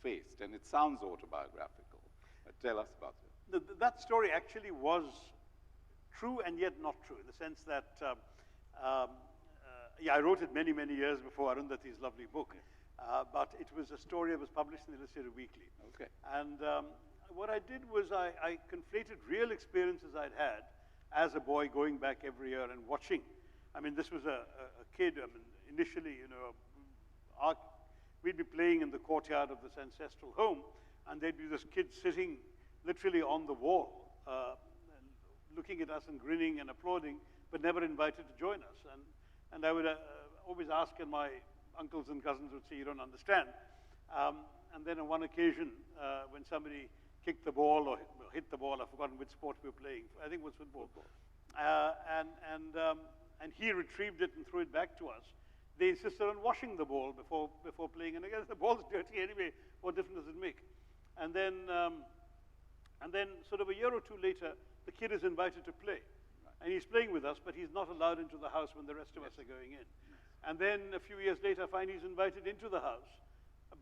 faced. And it sounds autobiographical. Tell us about it. That story actually was true and yet not true, in the sense that, I wrote it many, many years before Arundhati's lovely book, but it was a story that was published in the Illustrated Weekly. Okay. And what I did was I conflated real experiences I'd had as a boy going back every year and watching. I mean, this was a kid, initially, we'd be playing in the courtyard of this ancestral home, and there'd be this kid sitting literally on the wall, looking at us and grinning and applauding, but never invited to join us. And I would always ask, and my uncles and cousins would say, you don't understand. And then on one occasion, when somebody kicked the ball or hit the ball, I've forgotten which sport we were playing, I think it was football. And he retrieved it and threw it back to us. They insisted on washing the ball before playing. And again, the ball's dirty anyway, what difference does it make? And then sort of a year or two later, the kid is invited to play. And he's playing with us, but he's not allowed into the house when the rest of us are going in. And then a few years later, I find he's invited into the house,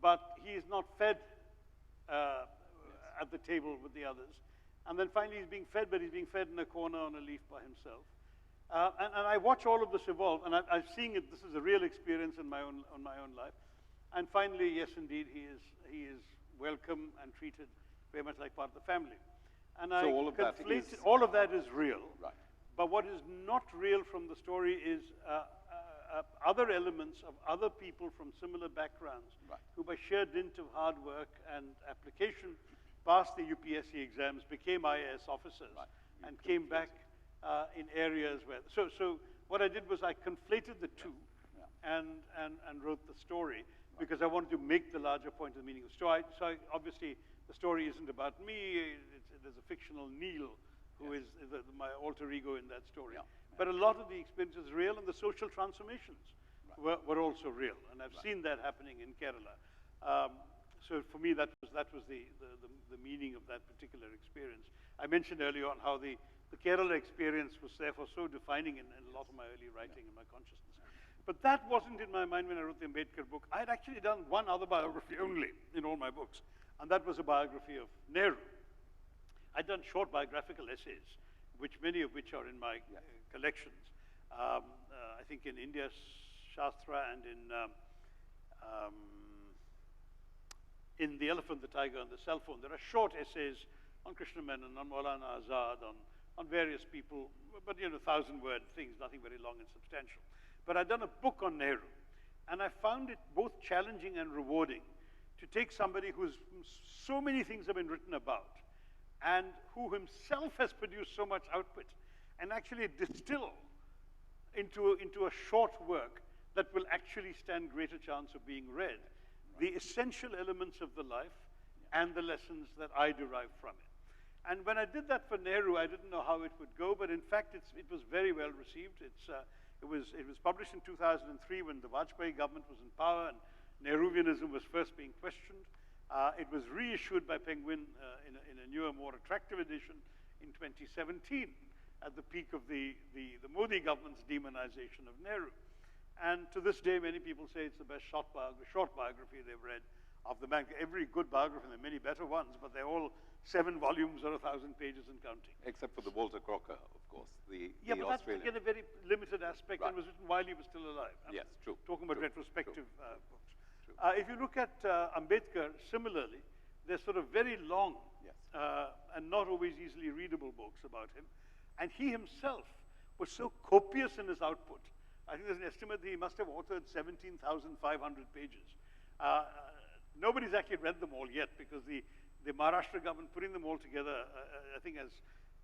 but he is not fed at the table with the others. And then finally he's being fed, but he's being fed in a corner on a leaf by himself. And I watch all of this evolve, and I'm seeing it. This is a real experience in my own life. And finally, yes, indeed, he is welcome and treated very much like part of the family. And so all of that is real. Right. But what is not real from the story is other elements of other people from similar backgrounds, right, who by sheer dint of hard work and application passed the UPSC exams, became IAS officers, right, and came back in areas where... So what I did was I conflated the two, and wrote the story, because I wanted to make the larger point of the meaning of the story. So obviously, the story isn't about me. There's a fictional Neil, who is my alter ego in that story. But a lot of the experience is real, and the social transformations were also real. And I've seen that happening in Kerala. So for me, that was the meaning of that particular experience. I mentioned earlier on how the Kerala experience was therefore so defining in a lot of my early writing and my consciousness. But that wasn't in my mind when I wrote the Ambedkar book. I had actually done one other biography only in all my books, and that was a biography of Nehru. I'd done short biographical essays, many of which are in my collections. I think in India Shastra and in The Elephant, the Tiger, and the Cell Phone, there are short essays on Krishna Menon, on Maulana Azad, on various people, but 1,000-word things, nothing very long and substantial. But I'd done a book on Nehru, and I found it both challenging and rewarding to take somebody whose so many things have been written about, and who himself has produced so much output, and actually distill into a short work that will actually stand greater chance of being read, the essential elements of the life and the lessons that I derive from it. And when I did that for Nehru, I didn't know how it would go, but in fact, it was very well received. It was published in 2003 when the Vajpayee government was in power and Nehruvianism was first being questioned. It was reissued by Penguin in a newer, more attractive edition in 2017 at the peak of the Modi government's demonization of Nehru. And to this day, many people say it's the best short biography they've read of the man. Every good biography, and there are many better ones, but they're all 7 volumes or 1,000 pages and counting. Except for the Walter Crocker, of course, but that's again a very limited aspect and was written while he was still alive. Yes, true. Talking about retrospective books. True. If you look at Ambedkar, similarly, they're sort of very long and not always easily readable books about him. And he himself was so copious in his output. I think there's an estimate that he must have authored 17,500 pages. Nobody's actually read them all yet because the Maharashtra government putting them all together, I think has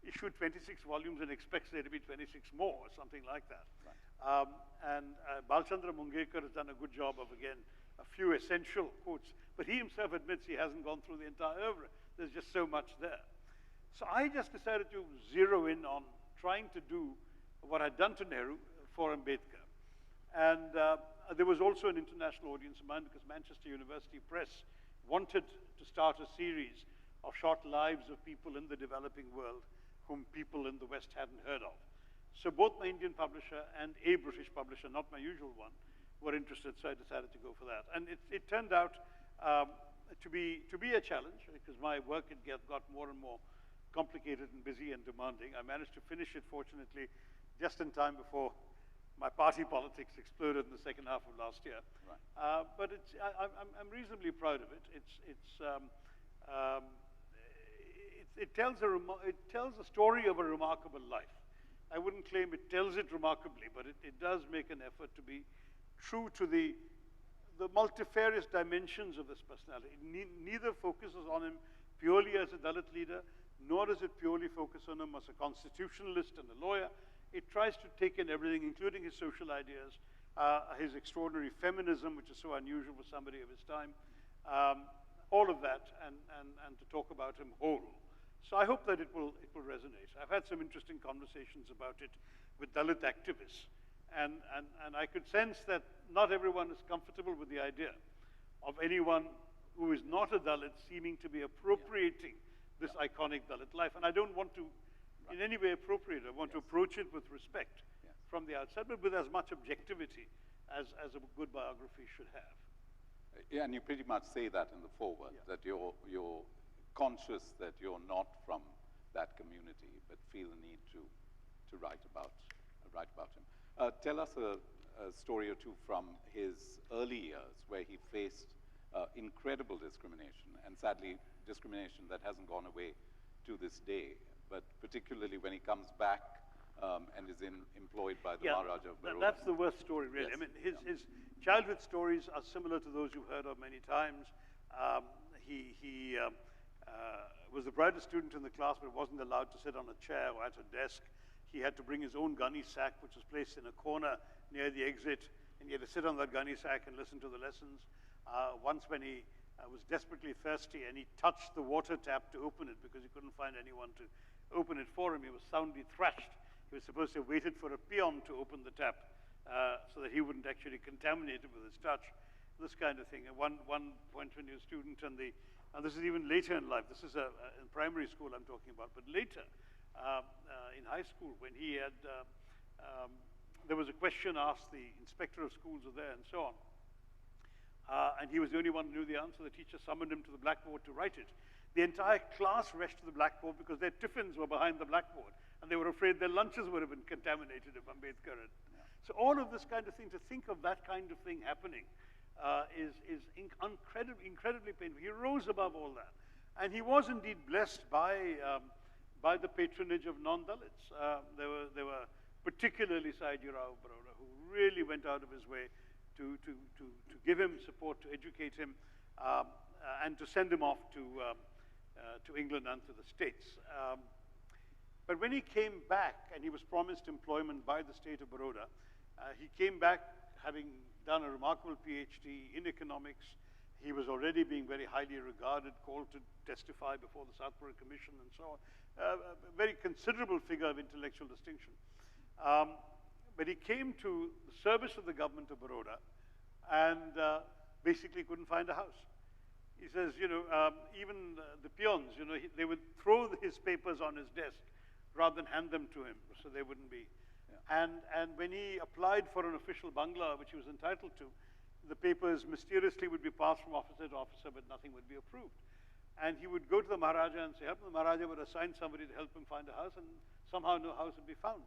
issued 26 volumes and expects there to be 26 more or something like that. Right. Balchandra Mungekar has done a good job of, again, a few essential quotes, but he himself admits he hasn't gone through the entire oeuvre. There's just so much there. So I just decided to zero in on trying to do what I'd done to Nehru for Ambedkar. And there was also an international audience of mine because Manchester University Press wanted to start a series of short lives of people in the developing world whom people in the West hadn't heard of. So both my Indian publisher and a British publisher, not my usual one, were interested, so I decided to go for that. And it turned out to be a challenge because my work had got more and more complicated and busy and demanding. I managed to finish it, fortunately, just in time before my party politics exploded in the second half of last year. Right. But I'm reasonably proud of it. It tells a story of a remarkable life. I wouldn't claim it tells it remarkably, but it does make an effort to be true to the multifarious dimensions of this personality. It neither focuses on him purely as a Dalit leader, nor does it purely focus on him as a constitutionalist and a lawyer. It tries to take in everything, including his social ideas, his extraordinary feminism, which is so unusual for somebody of his time, all of that, and to talk about him whole. So I hope that it will resonate. I've had some interesting conversations about it with Dalit activists, and I could sense that not everyone is comfortable with the idea of anyone who is not a Dalit seeming to be appropriating this iconic Dalit life. And I don't want to in any way appropriate. I want to approach it with respect from the outside, but with as much objectivity as a good biography should have. Yeah, and you pretty much say that in the foreword, that you're conscious that you're not from that community, but feel the need to write about him. Tell us a story or two from his early years where he faced incredible discrimination, and sadly, discrimination that hasn't gone away to this day, but particularly when he comes back and is employed by the Maharaja of Baroda. That's the worst story, really. Yes. I mean, his childhood stories are similar to those you've heard of many times. He was the brightest student in the class, but wasn't allowed to sit on a chair or at a desk. He had to bring his own gunny sack, which was placed in a corner near the exit, and he had to sit on that gunny sack and listen to the lessons. Once when he was desperately thirsty and he touched the water tap to open it because he couldn't find anyone to open it for him, he was soundly thrashed. He was supposed to have waited for a peon to open the tap so that he wouldn't actually contaminate it with his touch, this kind of thing. At one point when he was a student, and this is even later in life, this is in primary school I'm talking about, but later in high school when he had, there was a question asked, the inspector of schools were there and so on, and he was the only one who knew the answer. The teacher summoned him to the blackboard to write it. The entire class rushed to the blackboard because their tiffins were behind the blackboard, and they were afraid their lunches would have been contaminated if Ambedkar had. So all of this kind of thing, to think of that kind of thing happening is incredibly painful. He rose above all that. And he was indeed blessed by the patronage of non-Dalits. There were particularly Sayajirao Baroda, who really went out of his way to give him support, to educate him, and to send him off to England and to the States. But when he came back, and he was promised employment by the state of Baroda, he came back having done a remarkable PhD in economics. He was already being very highly regarded, called to testify before the Southborough Commission and so on. A very considerable figure of intellectual distinction. But he came to the service of the government of Baroda and basically couldn't find a house. He says, even the peons, they would throw his papers on his desk rather than hand them to him, so they wouldn't be. Yeah. And when he applied for an official bangla, which he was entitled to, the papers mysteriously would be passed from officer to officer, but nothing would be approved. And he would go to the Maharaja and say, help, and the Maharaja would assign somebody to help him find a house, and somehow no house would be found.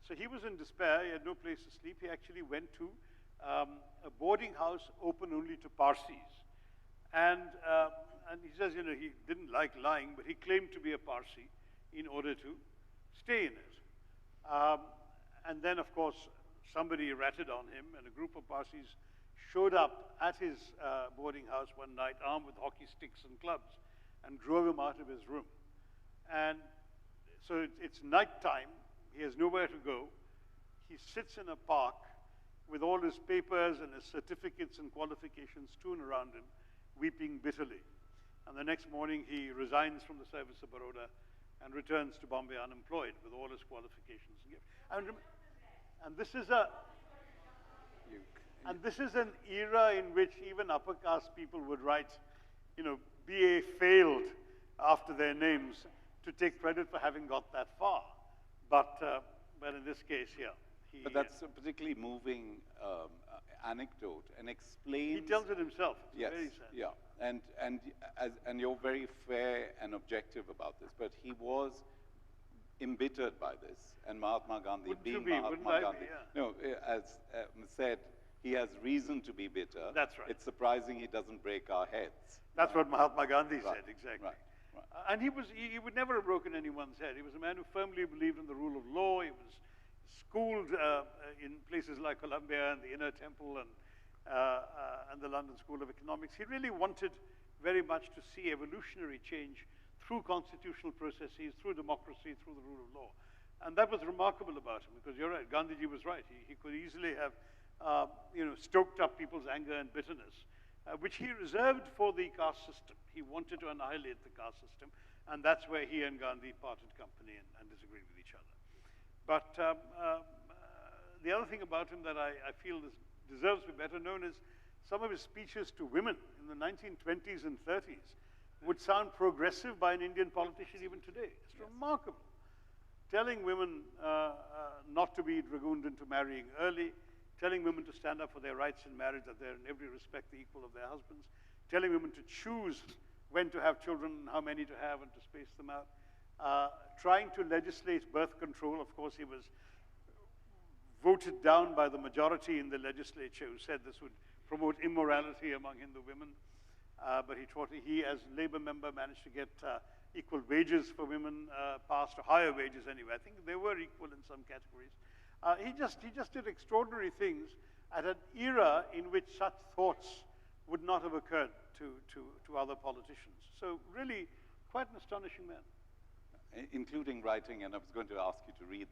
So he was in despair, he had no place to sleep. He actually went to a boarding house open only to Parsis. And he says, he didn't like lying, but he claimed to be a Parsi in order to stay in it. And then, of course, somebody ratted on him, and a group of Parsis showed up at his boarding house one night, armed with hockey sticks and clubs, and drove him out of his room. And so it's nighttime. He has nowhere to go. He sits in a park with all his papers and his certificates and qualifications strewn around him, weeping bitterly. And the next morning, he resigns from the service of Baroda and returns to Bombay unemployed with all his qualifications and gifts. And this is an era in which even upper caste people would write, BA failed after their names to take credit for having got that far. But in this case, yeah. But that's a particularly moving anecdote, and explains. He tells it himself. It's yes, very sad. Yeah, and you're very fair and objective about this. But he was embittered by this, and Mahatma Gandhi, Mahatma Gandhi, yeah. no, as said, he has reason to be bitter. That's right. It's surprising he doesn't break our heads. That's what Mahatma Gandhi said, exactly. Right. And he would never have broken anyone's head. He was a man who firmly believed in the rule of law. He was schooled in places like Columbia and the Inner Temple and the London School of Economics. He really wanted very much to see evolutionary change through constitutional processes, through democracy, through the rule of law. And that was remarkable about him, because you're right, Gandhiji was right. He could easily have stoked up people's anger and bitterness, which he reserved for the caste system. He wanted to annihilate the caste system, and that's where he and Gandhi parted company and disagreed with each other. But the other thing about him that I feel deserves to be better known is some of his speeches to women in the 1920s and 30s would sound progressive by an Indian politician even today. It's remarkable. Telling women not to be dragooned into marrying early, telling women to stand up for their rights in marriage, that they're in every respect the equal of their husbands, telling women to choose when to have children and how many to have and to space them out, trying to legislate birth control. Of course, he was voted down by the majority in the legislature who said this would promote immorality among Hindu women. But he, as Labour member, managed to get equal wages for women passed, or higher wages anyway. I think they were equal in some categories. He just did extraordinary things at an era in which such thoughts would not have occurred to other politicians. So really, quite an astonishing man. Including writing, and I was going to ask you to read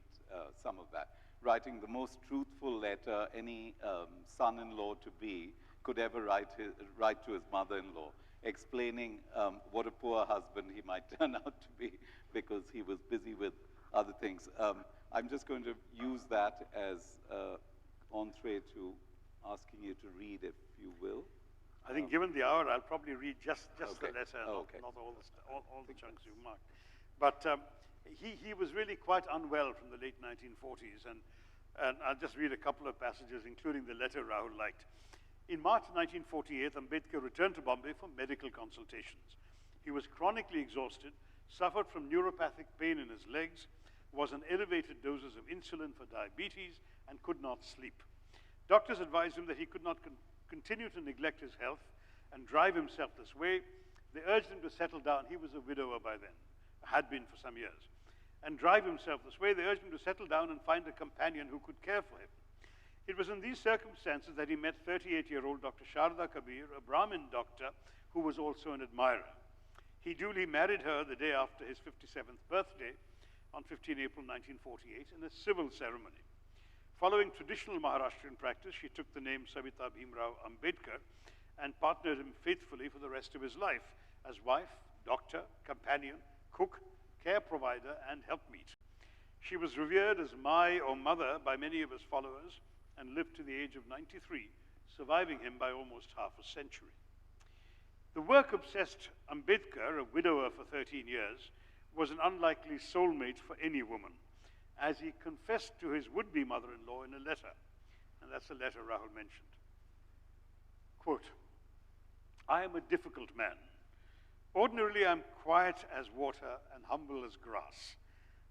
some of that, writing the most truthful letter any son-in-law-to-be could ever write to his mother-in-law, explaining what a poor husband he might turn out to be because he was busy with other things. I'm just going to use that as entree to asking you to read, if you will. I think given the hour, I'll probably read just okay. the letter, okay. not all the chunks you marked. But he was really quite unwell from the late 1940s, and I'll just read a couple of passages, including the letter Rahul liked. In March 1948, Ambedkar returned to Bombay for medical consultations. He was chronically exhausted, suffered from neuropathic pain in his legs, was on elevated doses of insulin for diabetes, and could not sleep. Doctors advised him that he could not continue to neglect his health and drive himself this way. They urged him to settle down. He was a widower by then, had been for some years. And drive himself this way. They urged him to settle down and find a companion who could care for him. It was in these circumstances that he met 38-year-old Dr. Sharda Kabir, a Brahmin doctor who was also an admirer. He duly married her the day after his 57th birthday, on 15 April 1948 in a civil ceremony. Following traditional Maharashtrian practice, she took the name Savita Bhimrao Ambedkar and partnered him faithfully for the rest of his life as wife, doctor, companion, cook, care provider, and helpmeet. She was revered as Mai or Mother by many of his followers and lived to the age of 93, surviving him by almost half a century. The work-obsessed Ambedkar, a widower for 13 years, was an unlikely soulmate for any woman, as he confessed to his would-be mother-in-law in a letter, and that's the letter Rahul mentioned. Quote, "I am a difficult man. Ordinarily, I'm quiet as water and humble as grass.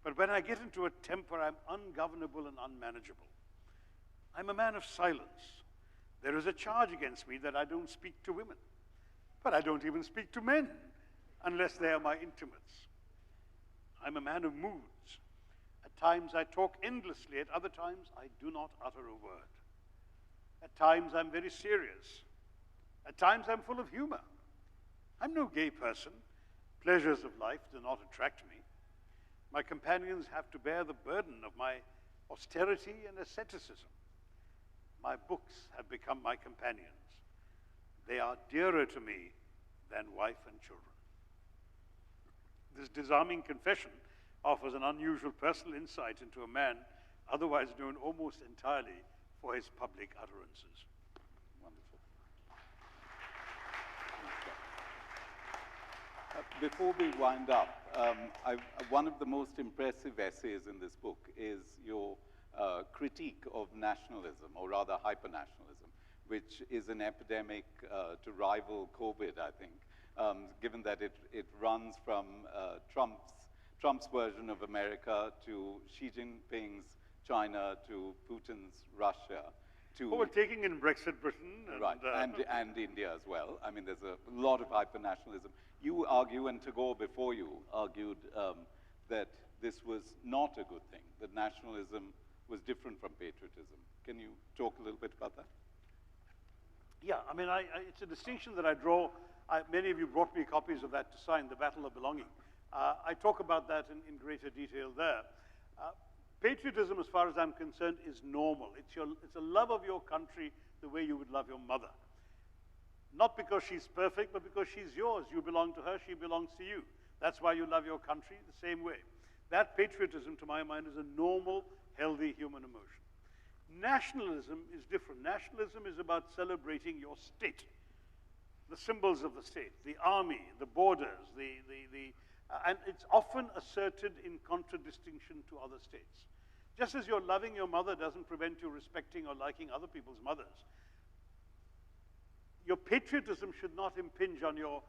But when I get into a temper, I'm ungovernable and unmanageable. I'm a man of silence. There is a charge against me that I don't speak to women. But I don't even speak to men, unless they are my intimates. I'm a man of moods. At times I talk endlessly, at other times I do not utter a word. At times I'm very serious. At times I'm full of humor. I'm no gay person. Pleasures of life do not attract me. My companions have to bear the burden of my austerity and asceticism. My books have become my companions. They are dearer to me than wife and children." This disarming confession offers an unusual personal insight into a man otherwise known almost entirely for his public utterances. Wonderful. Before we wind up, one of the most impressive essays in this book is your critique of nationalism, or rather hypernationalism, which is an epidemic to rival COVID, I think, given that it runs from Trump's version of America to Xi Jinping's China to Putin's Russia to... Oh, taking in Brexit Britain. And, right, and India as well. I mean, there's a lot of hypernationalism. You argue, and Tagore before you argued, that this was not a good thing, that nationalism was different from patriotism. Can you talk a little bit about that? Yeah, I mean, it's a distinction that I draw. Many of you brought me copies of that to sign, The Battle of Belonging. I talk about that in greater detail there. Patriotism, as far as I'm concerned, is normal. It's a love of your country the way you would love your mother. Not because she's perfect, but because she's yours. You belong to her, she belongs to you. That's why you love your country the same way. That patriotism, to my mind, is a normal, healthy human emotion. Nationalism is different. Nationalism is about celebrating your state, the symbols of the state, the army, the borders, and it's often asserted in contradistinction to other states. Just as your loving your mother doesn't prevent you respecting or liking other people's mothers, your patriotism should not impinge on your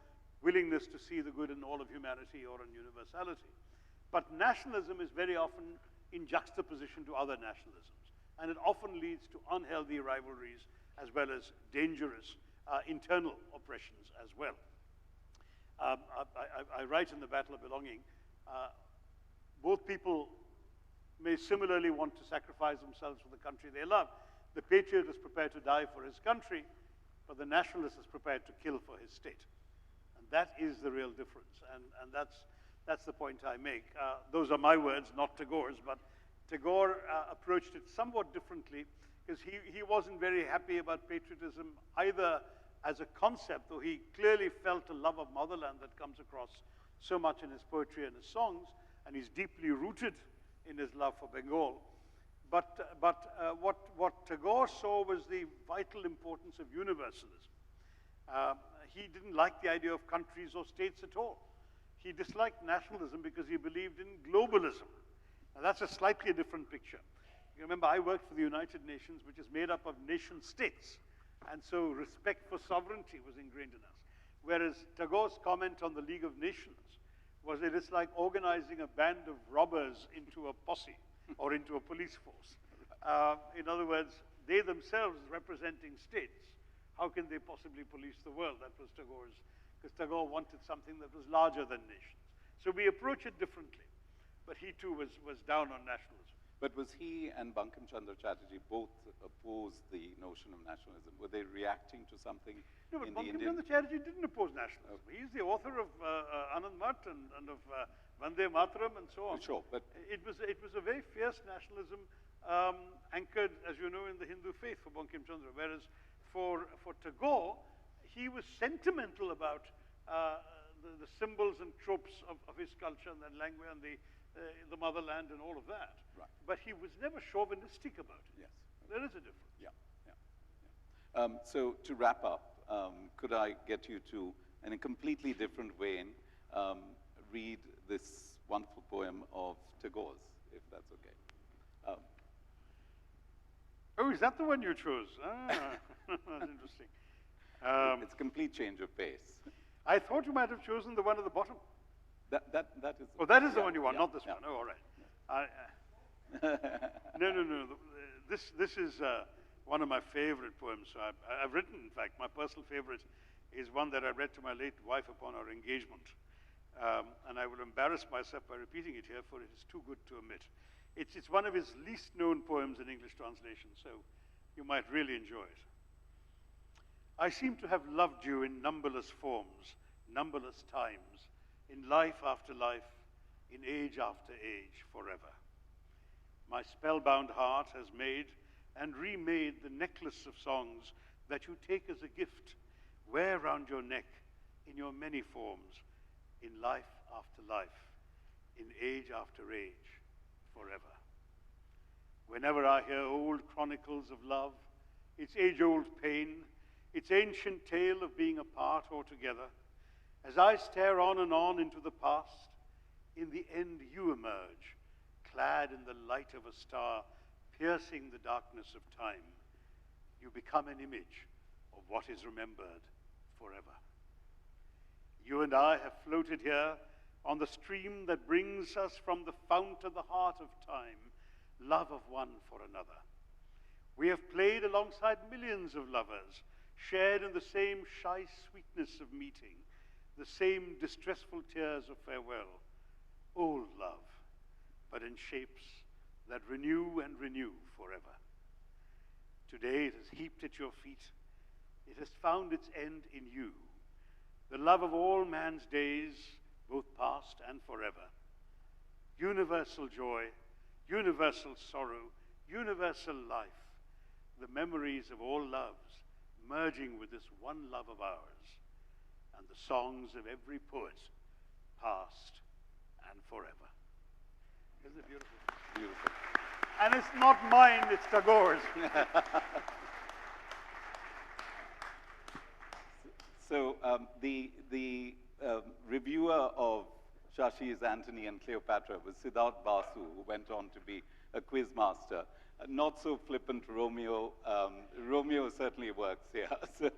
willingness to see the good in all of humanity or in universality. But nationalism is very often in juxtaposition to other nationalisms, and it often leads to unhealthy rivalries as well as dangerous internal oppressions as well. I write in The Battle of Belonging, both people may similarly want to sacrifice themselves for the country they love. The patriot is prepared to die for his country, but the nationalist is prepared to kill for his state. And that is the real difference, and that's the point I make. Those are my words, not Tagore's, but Tagore approached it somewhat differently, because he wasn't very happy about patriotism either as a concept, though he clearly felt a love of motherland that comes across so much in his poetry and his songs, and he's deeply rooted in his love for Bengal. But what Tagore saw was the vital importance of universalism. He didn't like the idea of countries or states at all. He disliked nationalism because he believed in globalism. Now that's a slightly different picture. You remember, I worked for the United Nations, which is made up of nation states. And so respect for sovereignty was ingrained in us. Whereas Tagore's comment on the League of Nations was that it's like organizing a band of robbers into a posse or into a police force. In other words, they themselves representing states, how can they possibly police the world? That was Tagore's, because Tagore wanted something that was larger than nations. So we approach it differently. But he too was down on nationalism. But was he and Bankim Chandra Chatterjee both opposed the notion of nationalism? Were they reacting to something No, but in the Bankim Indian? Chandra Chatterjee didn't oppose nationalism. He's the author of Anand Mat and of Vande Mataram and so on. Sure, but it was a very fierce nationalism anchored, as you know, in the Hindu faith for Bankim Chandra, whereas for Tagore, he was sentimental about the symbols and tropes of his culture and that language and the motherland and all of that. Right. But he was never chauvinistic about it. yes. There is a difference. Yeah, yeah, yeah. So to wrap up, could I get you to, in a completely different vein, read this wonderful poem of Tagore's, if that's okay? Oh, is that the one you chose? Ah, that's interesting. It's a complete change of pace. I thought you might have chosen the one at the bottom. That is. Oh, that is the yeah, one you want, yeah, not this yeah. one. Oh, all right. No. This is one of my favorite poems. So I've written, in fact, my personal favorite is one that I read to my late wife upon our engagement. And I will embarrass myself by repeating it here, for it is too good to omit. It's one of his least known poems in English translation, so you might really enjoy it. I seem to have loved you in numberless forms, numberless times, in life after life, in age after age, forever. My spellbound heart has made and remade the necklace of songs that you take as a gift, wear round your neck in your many forms, in life after life, in age after age, forever. Whenever I hear old chronicles of love, its age-old pain, its ancient tale of being apart or together, as I stare on and on into the past, in the end you emerge, clad in the light of a star, piercing the darkness of time. You become an image of what is remembered forever. You and I have floated here on the stream that brings us from the fount of the heart of time, love of one for another. We have played alongside millions of lovers, shared in the same shy sweetness of meeting, the same distressful tears of farewell. Old love, but in shapes that renew and renew forever. Today it is heaped at your feet. It has found its end in you, the love of all man's days, both past and forever. Universal joy, universal sorrow, universal life, the memories of all loves merging with this one love of ours, and the songs of every poet, past and forever. Isn't it beautiful? Beautiful. And it's not mine, it's Tagore's. So the reviewer of Shashi's Antony and Cleopatra was Siddharth Basu, who went on to be a quiz master. Not so flippant Romeo. Romeo certainly works here. So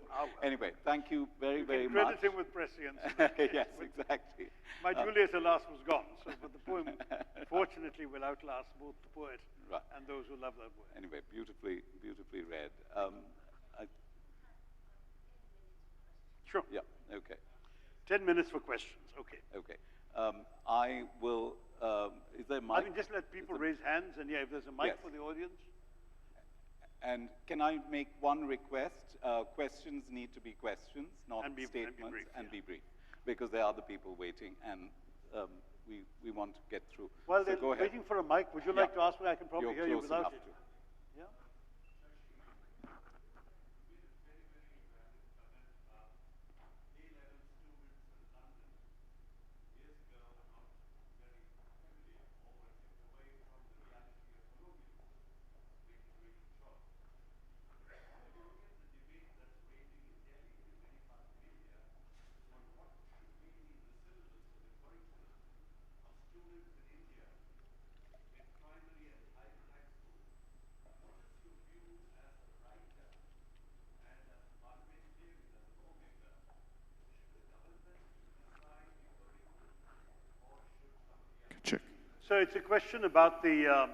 anyway, thank you very much. Credit him with prescience. Yes, exactly. My Juliet, alas, was gone. So, but the poem, fortunately, will outlast both the poet and those who love that poem. Anyway, beautifully read. Sure. Yeah. Okay. 10 minutes for questions. Okay. Okay. I will. Is there a mic? I mean, just let people raise hands, and yeah, if there's a mic Yes. for the audience. And can I make one request? Questions need to be questions, not statements, and be brief, because there are other people waiting, and we want to get through. While So they're go ahead. waiting for a mic, would you like to ask me? I can probably You're hear you close without enough it. to. Yeah. Check. So it's a question about the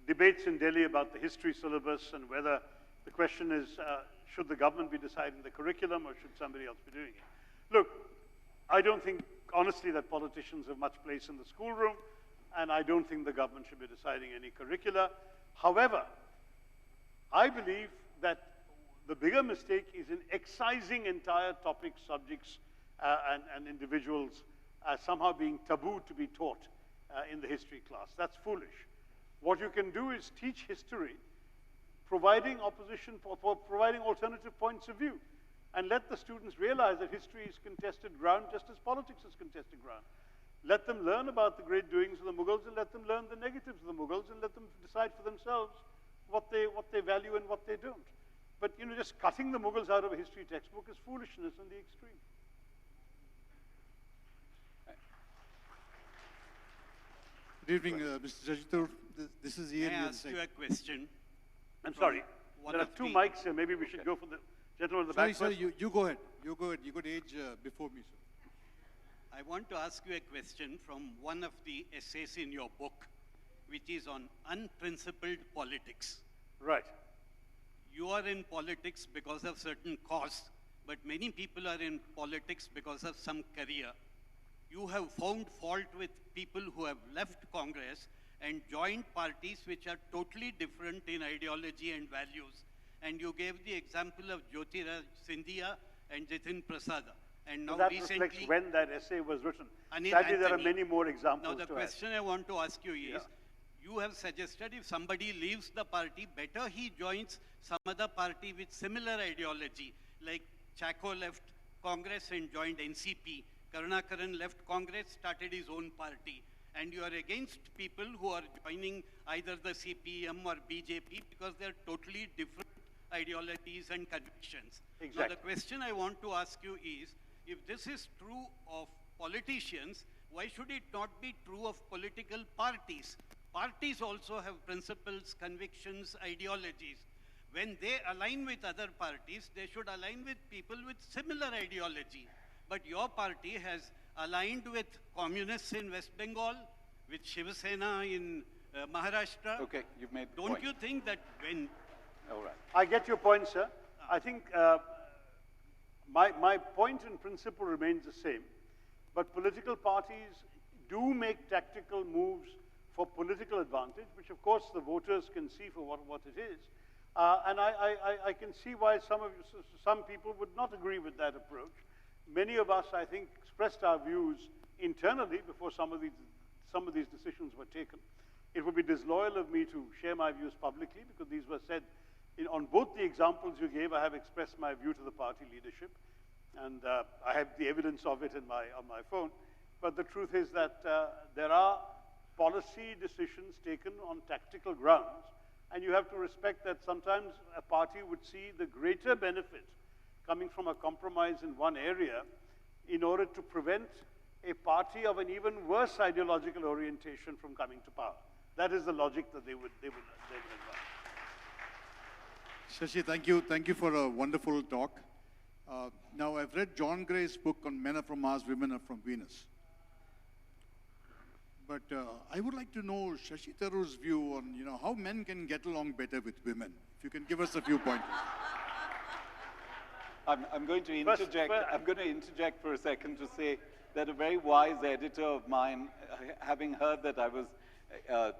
debates in Delhi about the history syllabus, and whether the question is, should the government be deciding the curriculum or should somebody else be doing it? Look, I don't think, honestly, that politicians have much place in the schoolroom. and I don't think the government should be deciding any curricula. However, I believe that the bigger mistake is in excising entire topics, subjects, and individuals as somehow being taboo to be taught in the history class. That's foolish. What you can do is teach history, providing providing alternative points of view, and let the students realize that history is contested ground just as politics is contested ground. Let them learn about the great doings of the Mughals, and let them learn the negatives of the Mughals, and let them decide for themselves what they value and what they don't. But just cutting the Mughals out of a history textbook is foolishness in the extreme. Good evening, Mr. Shashi Tharoor. This is Ian. May I ask you a question? I'm sorry. There are two mics here. Maybe we should go for the gentleman in the back. Sorry, you go ahead. You go ahead. You got age before me, sir. I want to ask you a question from one of the essays in your book, which is on unprincipled politics. Right. You are in politics because of certain cause, but many people are in politics because of some career. You have found fault with people who have left Congress and joined parties which are totally different in ideology and values. And you gave the example of Jyotiraj Scindia and Jitin Prasada. And now that recently, reflects when that essay was written. Anil Sadly, there are Anthony. many more examples. Now the question I want to ask you is, you have suggested if somebody leaves the party, better he joins some other party with similar ideology, like Chacko left Congress and joined NCP. Karunakaran left Congress, started his own party. And you are against people who are joining either the CPM or BJP because they're totally different ideologies and convictions. Exactly. Now the question I want to ask you is, if this is true of politicians, why should it not be true of political parties? Parties also have principles, convictions, ideologies. When they align with other parties, they should align with people with similar ideology. But your party has aligned with communists in West Bengal, with Shiv Sena in Maharashtra. Okay, you've made the Don't point. you think that when... All right. I get your point, sir. I think my point in principle remains the same. But political parties do make tactical moves for political advantage, which of course the voters can see for what it is. And I can see why some people would not agree with that approach. Many of us, I think, expressed our views internally before some of these decisions were taken. It would be disloyal of me to share my views publicly because these were said on both the examples you gave. I have expressed my view to the party leadership, and I have the evidence of it on my phone. But the truth is that there are policy decisions taken on tactical grounds, and you have to respect that sometimes a party would see the greater benefit coming from a compromise in one area in order to prevent a party of an even worse ideological orientation from coming to power. That is the logic that they would advance. Shashi, thank you. Thank you for a wonderful talk. Now, I've read John Gray's book on Men Are From Mars, Women Are From Venus. But I would like to know Shashi Tharoor's view on, how men can get along better with women. If you can give us a few pointers. I'm going to interject. I'm going to interject for a second to say that a very wise editor of mine, having heard that I was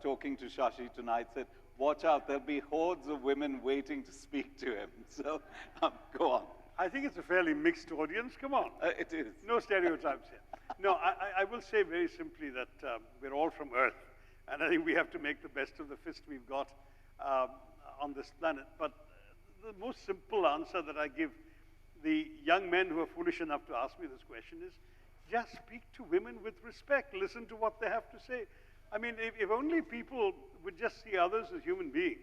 talking to Shashi tonight, said, "Watch out, there'll be hordes of women waiting to speak to him." So, go on. I think it's a fairly mixed audience. Come on. It is. No stereotypes here. No, I will say very simply that we're all from Earth, and I think we have to make the best of the fist we've got on this planet. But the most simple answer that I give the young men who are foolish enough to ask me this question is, just speak to women with respect. Listen to what they have to say. I mean, if only people would just see others as human beings,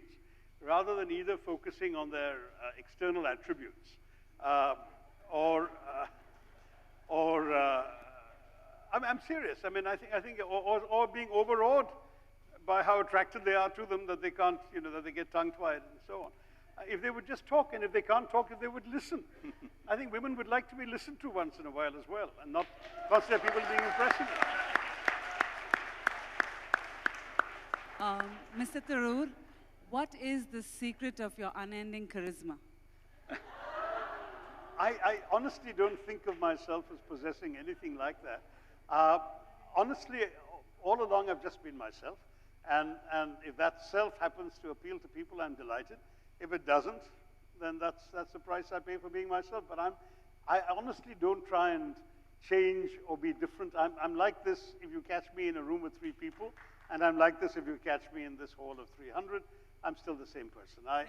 rather than either focusing on their external attributes I'm serious. I mean, I think, or being overawed by how attracted they are to them that they can't, that they get tongue-tied and so on. If they would just talk, and if they can't talk, if they would listen. I think women would like to be listened to once in a while as well, and not consider people being impressive. Mr. Tharoor, what is the secret of your unending charisma? I honestly don't think of myself as possessing anything like that. Honestly, all along I've just been myself. And if that self happens to appeal to people, I'm delighted. If it doesn't, then that's the price I pay for being myself. But I honestly don't try and change or be different. I'm like this if you catch me in a room with 3 people, and I'm like this if you catch me in this hall of 300. I'm still the same person. I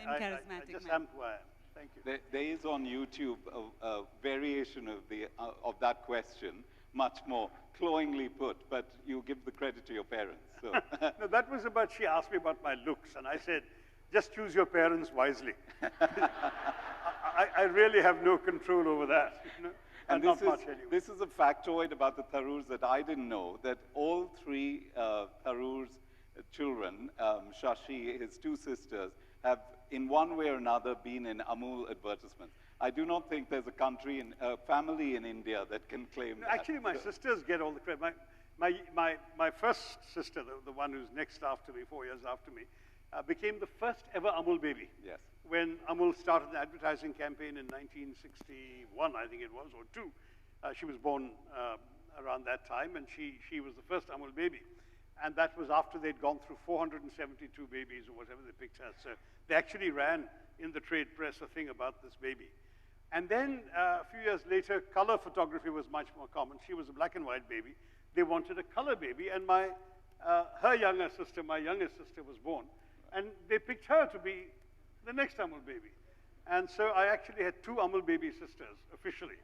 just am who I am. Thank you. There is on YouTube a variation of that question, much more cloyingly put, but you give the credit to your parents. So. No, that was about, she asked me about my looks, and I said, just choose your parents wisely. I really have no control over that. You know? And not much anyway. This is a factoid about the Tharoors that I didn't know, that all 3 Tharoors' children, Shashi, his 2 sisters, have in one way or another been in Amul advertisements. I do not think there's a family in India that can claim that. Actually, my sisters get all the credit. My first sister, the one who's next after me, 4 years after me, became the first ever Amul baby. Yes. When Amul started an advertising campaign in 1961, I think it was, or 2. She was born around that time, and she was the first Amul baby. And that was after they'd gone through 472 babies or whatever they picked her. So they actually ran in the trade press a thing about this baby. And then a few years later, color photography was much more common. She was a black and white baby. They wanted a color baby, and her younger sister, my youngest sister, was born. And they picked her to be the next Amul baby. And so I actually had 2 Amul baby sisters, officially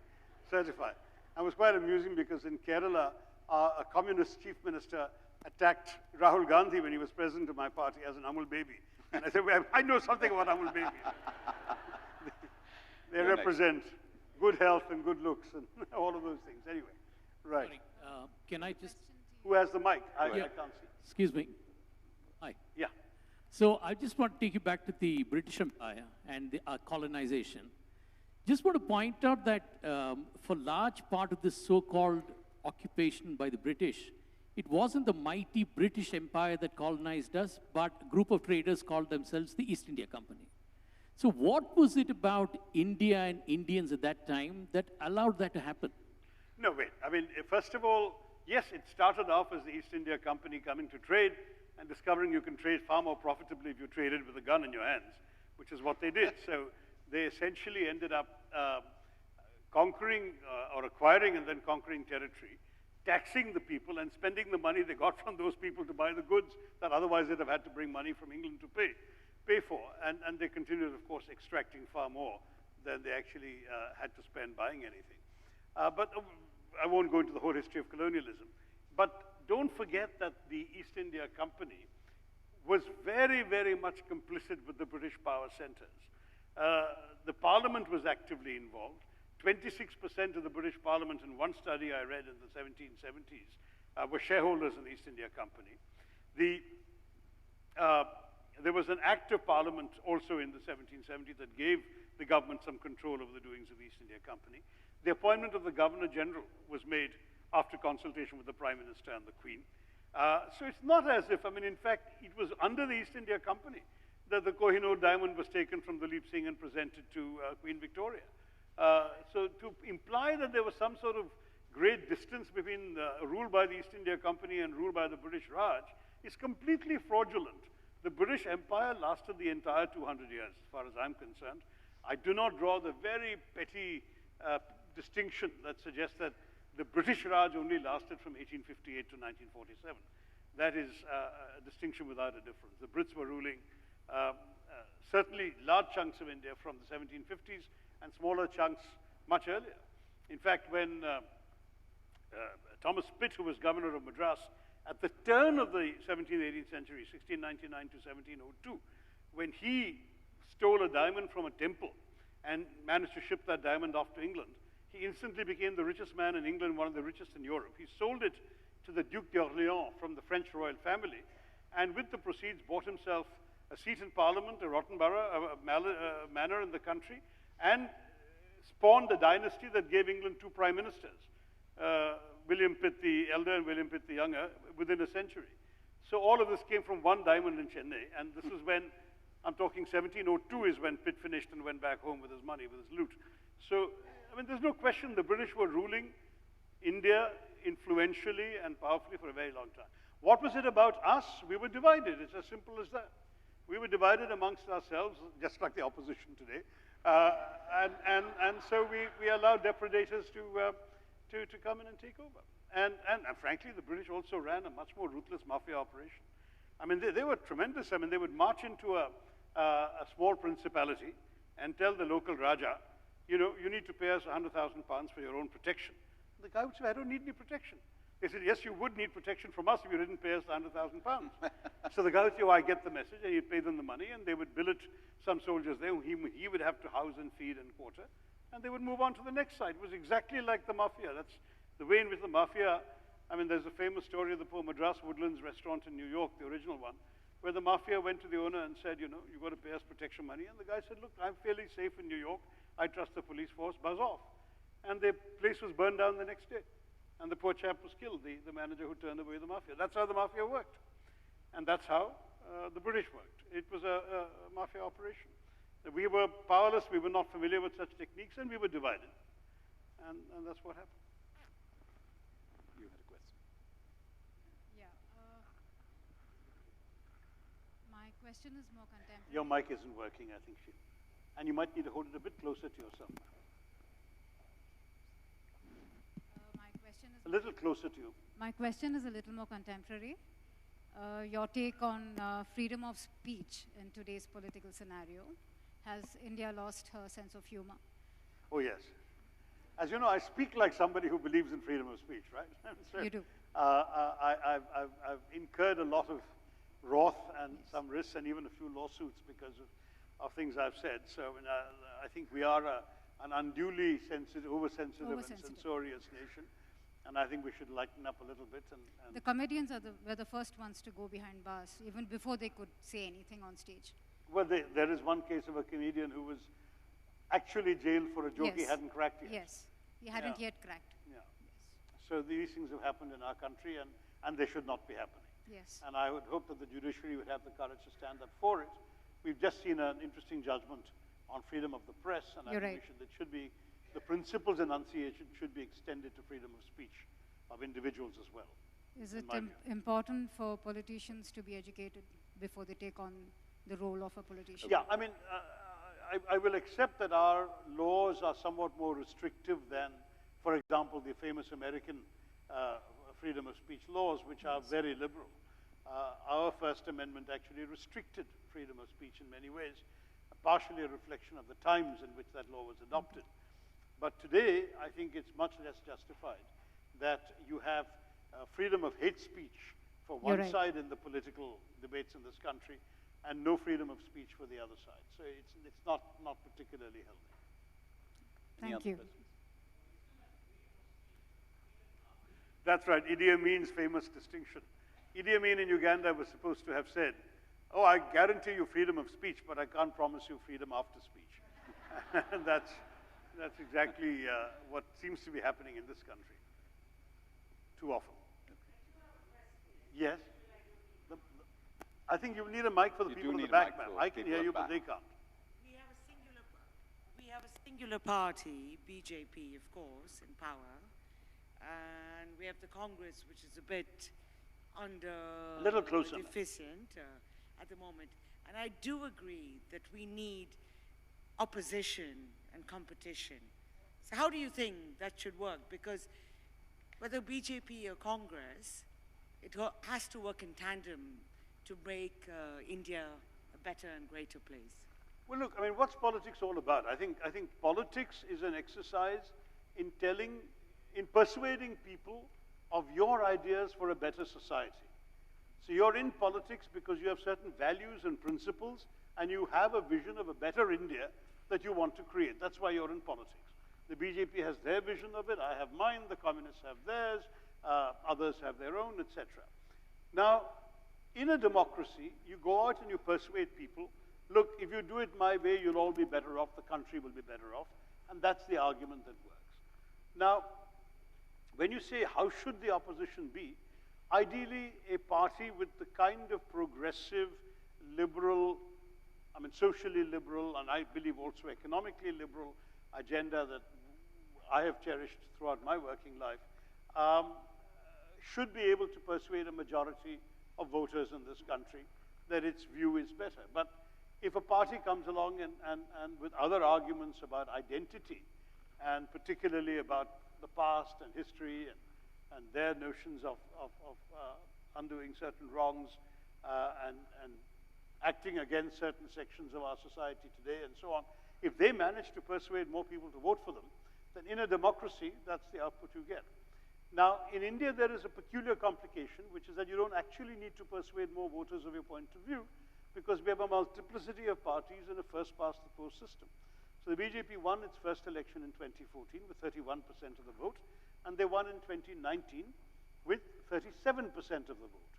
certified. It was quite amusing because in Kerala, a communist chief minister attacked Rahul Gandhi when he was president of my party as an Amul baby. And I said, well, I know something about Amul babies. They represent good health and good looks and all of those things. Anyway, right. Sorry, can I just... Who has the mic? I Yeah. can't see. Excuse me. Hi. Yeah. So I just want to take you back to the British Empire and the colonization. Just want to point out that for large part of this so-called occupation by the British, it wasn't the mighty British Empire that colonized us, but a group of traders called themselves the East India Company. So what was it about India and Indians at that time that allowed that to happen? No, wait. I mean, first of all, yes, it started off as the East India Company coming to trade and discovering you can trade far more profitably if you traded with a gun in your hands, which is what they did. So they essentially ended up conquering or acquiring and then conquering territory, taxing the people and spending the money they got from those people to buy the goods that otherwise they'd have had to bring money from England to pay for. And they continued, of course, extracting far more than they actually had to spend buying anything. But I won't go into the whole history of colonialism. But don't forget that the East India Company was very, very much complicit with the British power centers. The Parliament was actively involved. 26% of the British Parliament, in one study I read in the 1770s, were shareholders in the East India Company. There was an Act of Parliament also in the 1770s that gave the government some control over the doings of the East India Company. The appointment of the Governor-General was made after consultation with the Prime Minister and the Queen. So it's not as if, I mean, in fact, it was under the East India Company that the Kohinoor diamond was taken from Dalip Singh and presented to Queen Victoria. So to imply that there was some sort of great distance between rule by the East India Company and rule by the British Raj is completely fraudulent. The British Empire lasted the entire 200 years, as far as I'm concerned. I do not draw the very petty distinction that suggests that the British Raj only lasted from 1858 to 1947. That is a distinction without a difference. The Brits were ruling certainly large chunks of India from the 1750s and smaller chunks much earlier. In fact, when Thomas Pitt, who was governor of Madras, at the turn of the 17th, 18th century, 1699 to 1702, when he stole a diamond from a temple and managed to ship that diamond off to England, he instantly became the richest man in England, one of the richest in Europe. He sold it to the Duc d'Orléans from the French royal family, and with the proceeds bought himself a seat in Parliament, a rotten borough, a manor in the country, and spawned a dynasty that gave England 2 prime ministers, William Pitt the Elder and William Pitt the Younger, within a century. So all of this came from one diamond in Chennai, and this is when, I'm talking 1702 is when Pitt finished and went back home with his money, with his loot. So, I mean, there's no question the British were ruling India influentially and powerfully for a very long time. What was it about us? We were divided. It's as simple as that. We were divided amongst ourselves, just like the opposition today. And so we allowed depredators to come in and take over. And frankly, the British also ran a much more ruthless mafia operation. I mean, they were tremendous. I mean, they would march into a small principality and tell the local Raja, you know, you need to pay us £100,000 for your own protection. The guy would say, I don't need any protection. They said, yes, you would need protection from us if you didn't pay us £100,000. So the guy would say, oh, I get the message, and he'd pay them the money, and they would billet some soldiers there who he would have to house and feed and quarter, and they would move on to the next side. It was exactly like the mafia. That's the way in which the mafia, I mean, there's a famous story of the poor Madras Woodlands restaurant in New York, the original one, where the mafia went to the owner and said, you know, you've got to pay us protection money. And the guy said, look, I'm fairly safe in New York. I trust the police force, buzz off. And the place was burned down the next day. And the poor chap was killed, the manager who turned away the mafia. That's how the mafia worked. And that's how the British worked. It was a mafia operation. We were powerless, we were not familiar with such techniques, and we were divided. And that's what happened. You had a question. Yeah. My question is more contemporary. Your mic isn't working, I think, and you might need to hold it a bit closer to yourself. My question is a little closer to you. My question is a little more contemporary. Your take on freedom of speech in today's political scenario. Has India lost her sense of humor? Oh, yes. As you know, I speak like somebody who believes in freedom of speech, right? So, you do. I've incurred a lot of wrath and some risks and even a few lawsuits because of things I've said. So I think we are an unduly sensitive, oversensitive and censorious nation. And I think we should lighten up a little bit. And the comedians were the first ones to go behind bars, even before they could say anything on stage. Well, there is one case of a comedian who was actually jailed for a joke he hadn't cracked yet. Yes, he hadn't yet cracked. Yeah. Yes. So these things have happened in our country, and they should not be happening. Yes. And I would hope that the judiciary would have the courage to stand up for it. We've just seen an interesting judgment on freedom of the press, and I think the principles enunciated should be extended to freedom of speech of individuals as well. Is it important for politicians to be educated before they take on the role of a politician? Yeah, I mean, I will accept that our laws are somewhat more restrictive than, for example, the famous American freedom of speech laws, which are very liberal. Our First Amendment actually restricted freedom of speech in many ways, partially a reflection of the times in which that law was adopted. But today, I think it's much less justified that you have freedom of hate speech for one side in the political debates in this country, and no freedom of speech for the other side. So it's not particularly healthy. Thank you. That's right, Idi Amin's famous distinction. Idi Amin in Uganda was supposed to have said, oh, I guarantee you freedom of speech, but I can't promise you freedom after speech. And that's exactly what seems to be happening in this country too often. Yes? I think you need a mic for the people in the back, ma'am. I can hear you, but they can't. We have a singular party, BJP, of course, in power, and we have the Congress, which is a bit a little closer, deficient at the moment. And I do agree that we need opposition and competition. So how do you think that should work? Because whether BJP or Congress, it has to work in tandem to make India a better and greater place. Well, look, I mean, what's politics all about? I think politics is an exercise in persuading people of your ideas for a better society. So you're in politics because you have certain values and principles, and you have a vision of a better India that you want to create. That's why you're in politics. The BJP has their vision of it, I have mine, the communists have theirs, others have their own, etc. Now, in a democracy, you go out and you persuade people, look, if you do it my way, you'll all be better off, the country will be better off, and that's the argument that works. Now, when you say how should the opposition be, ideally a party with the kind of progressive, liberal, I mean socially liberal, and I believe also economically liberal agenda that I have cherished throughout my working life, should be able to persuade a majority of voters in this country that its view is better. But if a party comes along and with other arguments about identity, and particularly about the past and history and their notions of undoing certain wrongs and acting against certain sections of our society today and so on, if they manage to persuade more people to vote for them, then in a democracy, that's the output you get. Now, in India, there is a peculiar complication, which is that you don't actually need to persuade more voters of your point of view, because we have a multiplicity of parties in a first-past-the-post system. So the BJP won its first election in 2014 with 31% of the vote, and they won in 2019 with 37% of the vote.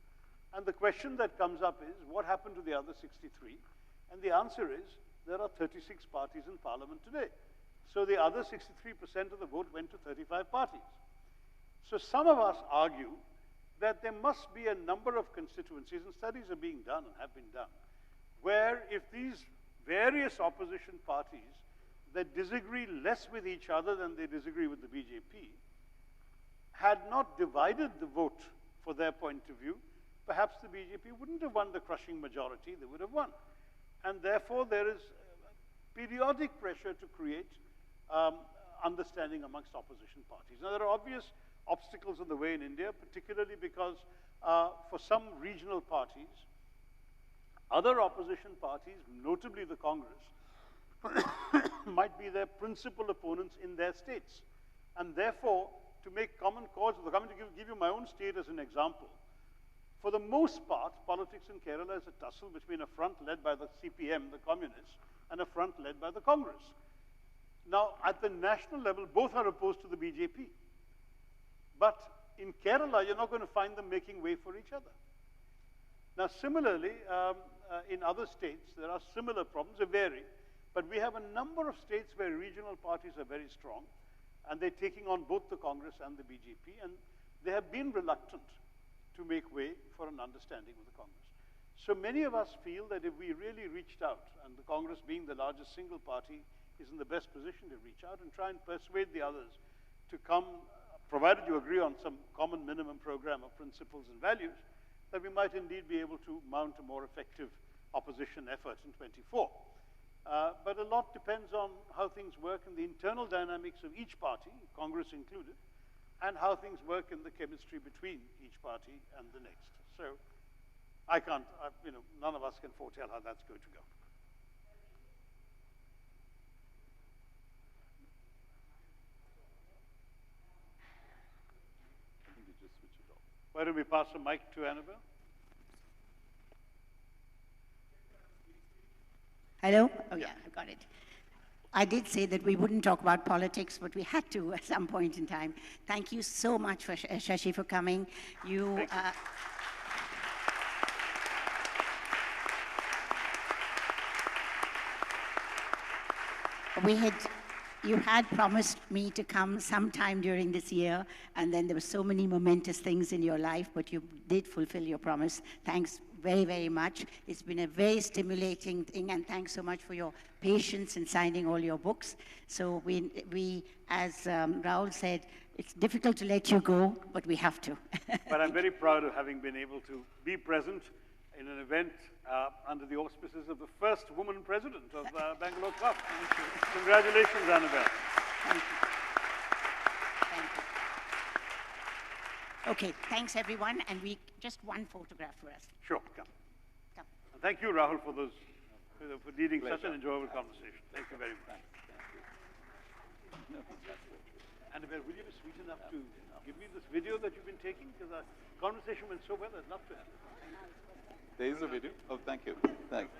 And the question that comes up is, what happened to the other 63? And the answer is, there are 36 parties in parliament today. So the other 63% of the vote went to 35 parties. So some of us argue that there must be a number of constituencies, and studies are being done and have been done, where if these various opposition parties that disagree less with each other than they disagree with the BJP had not divided the vote for their point of view, perhaps the BJP wouldn't have won the crushing majority, they would have won. And therefore, there is periodic pressure to create understanding amongst opposition parties. Now, there are obvious obstacles in the way in India, particularly because for some regional parties, other opposition parties, notably the Congress, might be their principal opponents in their states. And therefore, to make common cause, I'm going to give you my own state as an example. For the most part, politics in Kerala is a tussle between a front led by the CPM, the communists, and a front led by the Congress. Now, at the national level, both are opposed to the BJP. But in Kerala, you're not going to find them making way for each other. Now, similarly, in other states, there are similar problems. They vary. But we have a number of states where regional parties are very strong, and they're taking on both the Congress and the BJP, and they have been reluctant to make way for an understanding with the Congress. So many of us feel that if we really reached out, and the Congress being the largest single party is in the best position to reach out and try and persuade the others to come, provided you agree on some common minimum program of principles and values, that we might indeed be able to mount a more effective opposition effort in 24. But a lot depends on how things work in the internal dynamics of each party, Congress included, and how things work in the chemistry between each party and the next. So I can't, none of us can foretell how that's going to go. I think you just switch it off. Why don't we pass the mic to Annabelle? Hello? Oh, yeah, I got it. I did say that we wouldn't talk about politics, but we had to at some point in time. Thank you so much, for Shashi, for coming. You you had promised me to come sometime during this year, and then there were so many momentous things in your life, but you did fulfill your promise. Thanks very, very much. It's been a very stimulating thing, and thanks so much for your patience in signing all your books. So we as Rahul said, it's difficult to let you go, but we have to. But I'm very proud of having been able to be present in an event under the auspices of the first woman president of Bangalore Club. Thank you. Congratulations, Annabelle. Thank you. Thank you. Okay, thanks everyone, and just one photograph for us. Sure, come. Come. And thank you, Rahul, for leading such an enjoyable conversation. Thank you very much. Annabelle, will you be sweet enough to give me this video that you've been taking? Because our conversation went so well, I'd love to have it. There is a video. Oh, thank you. Thanks.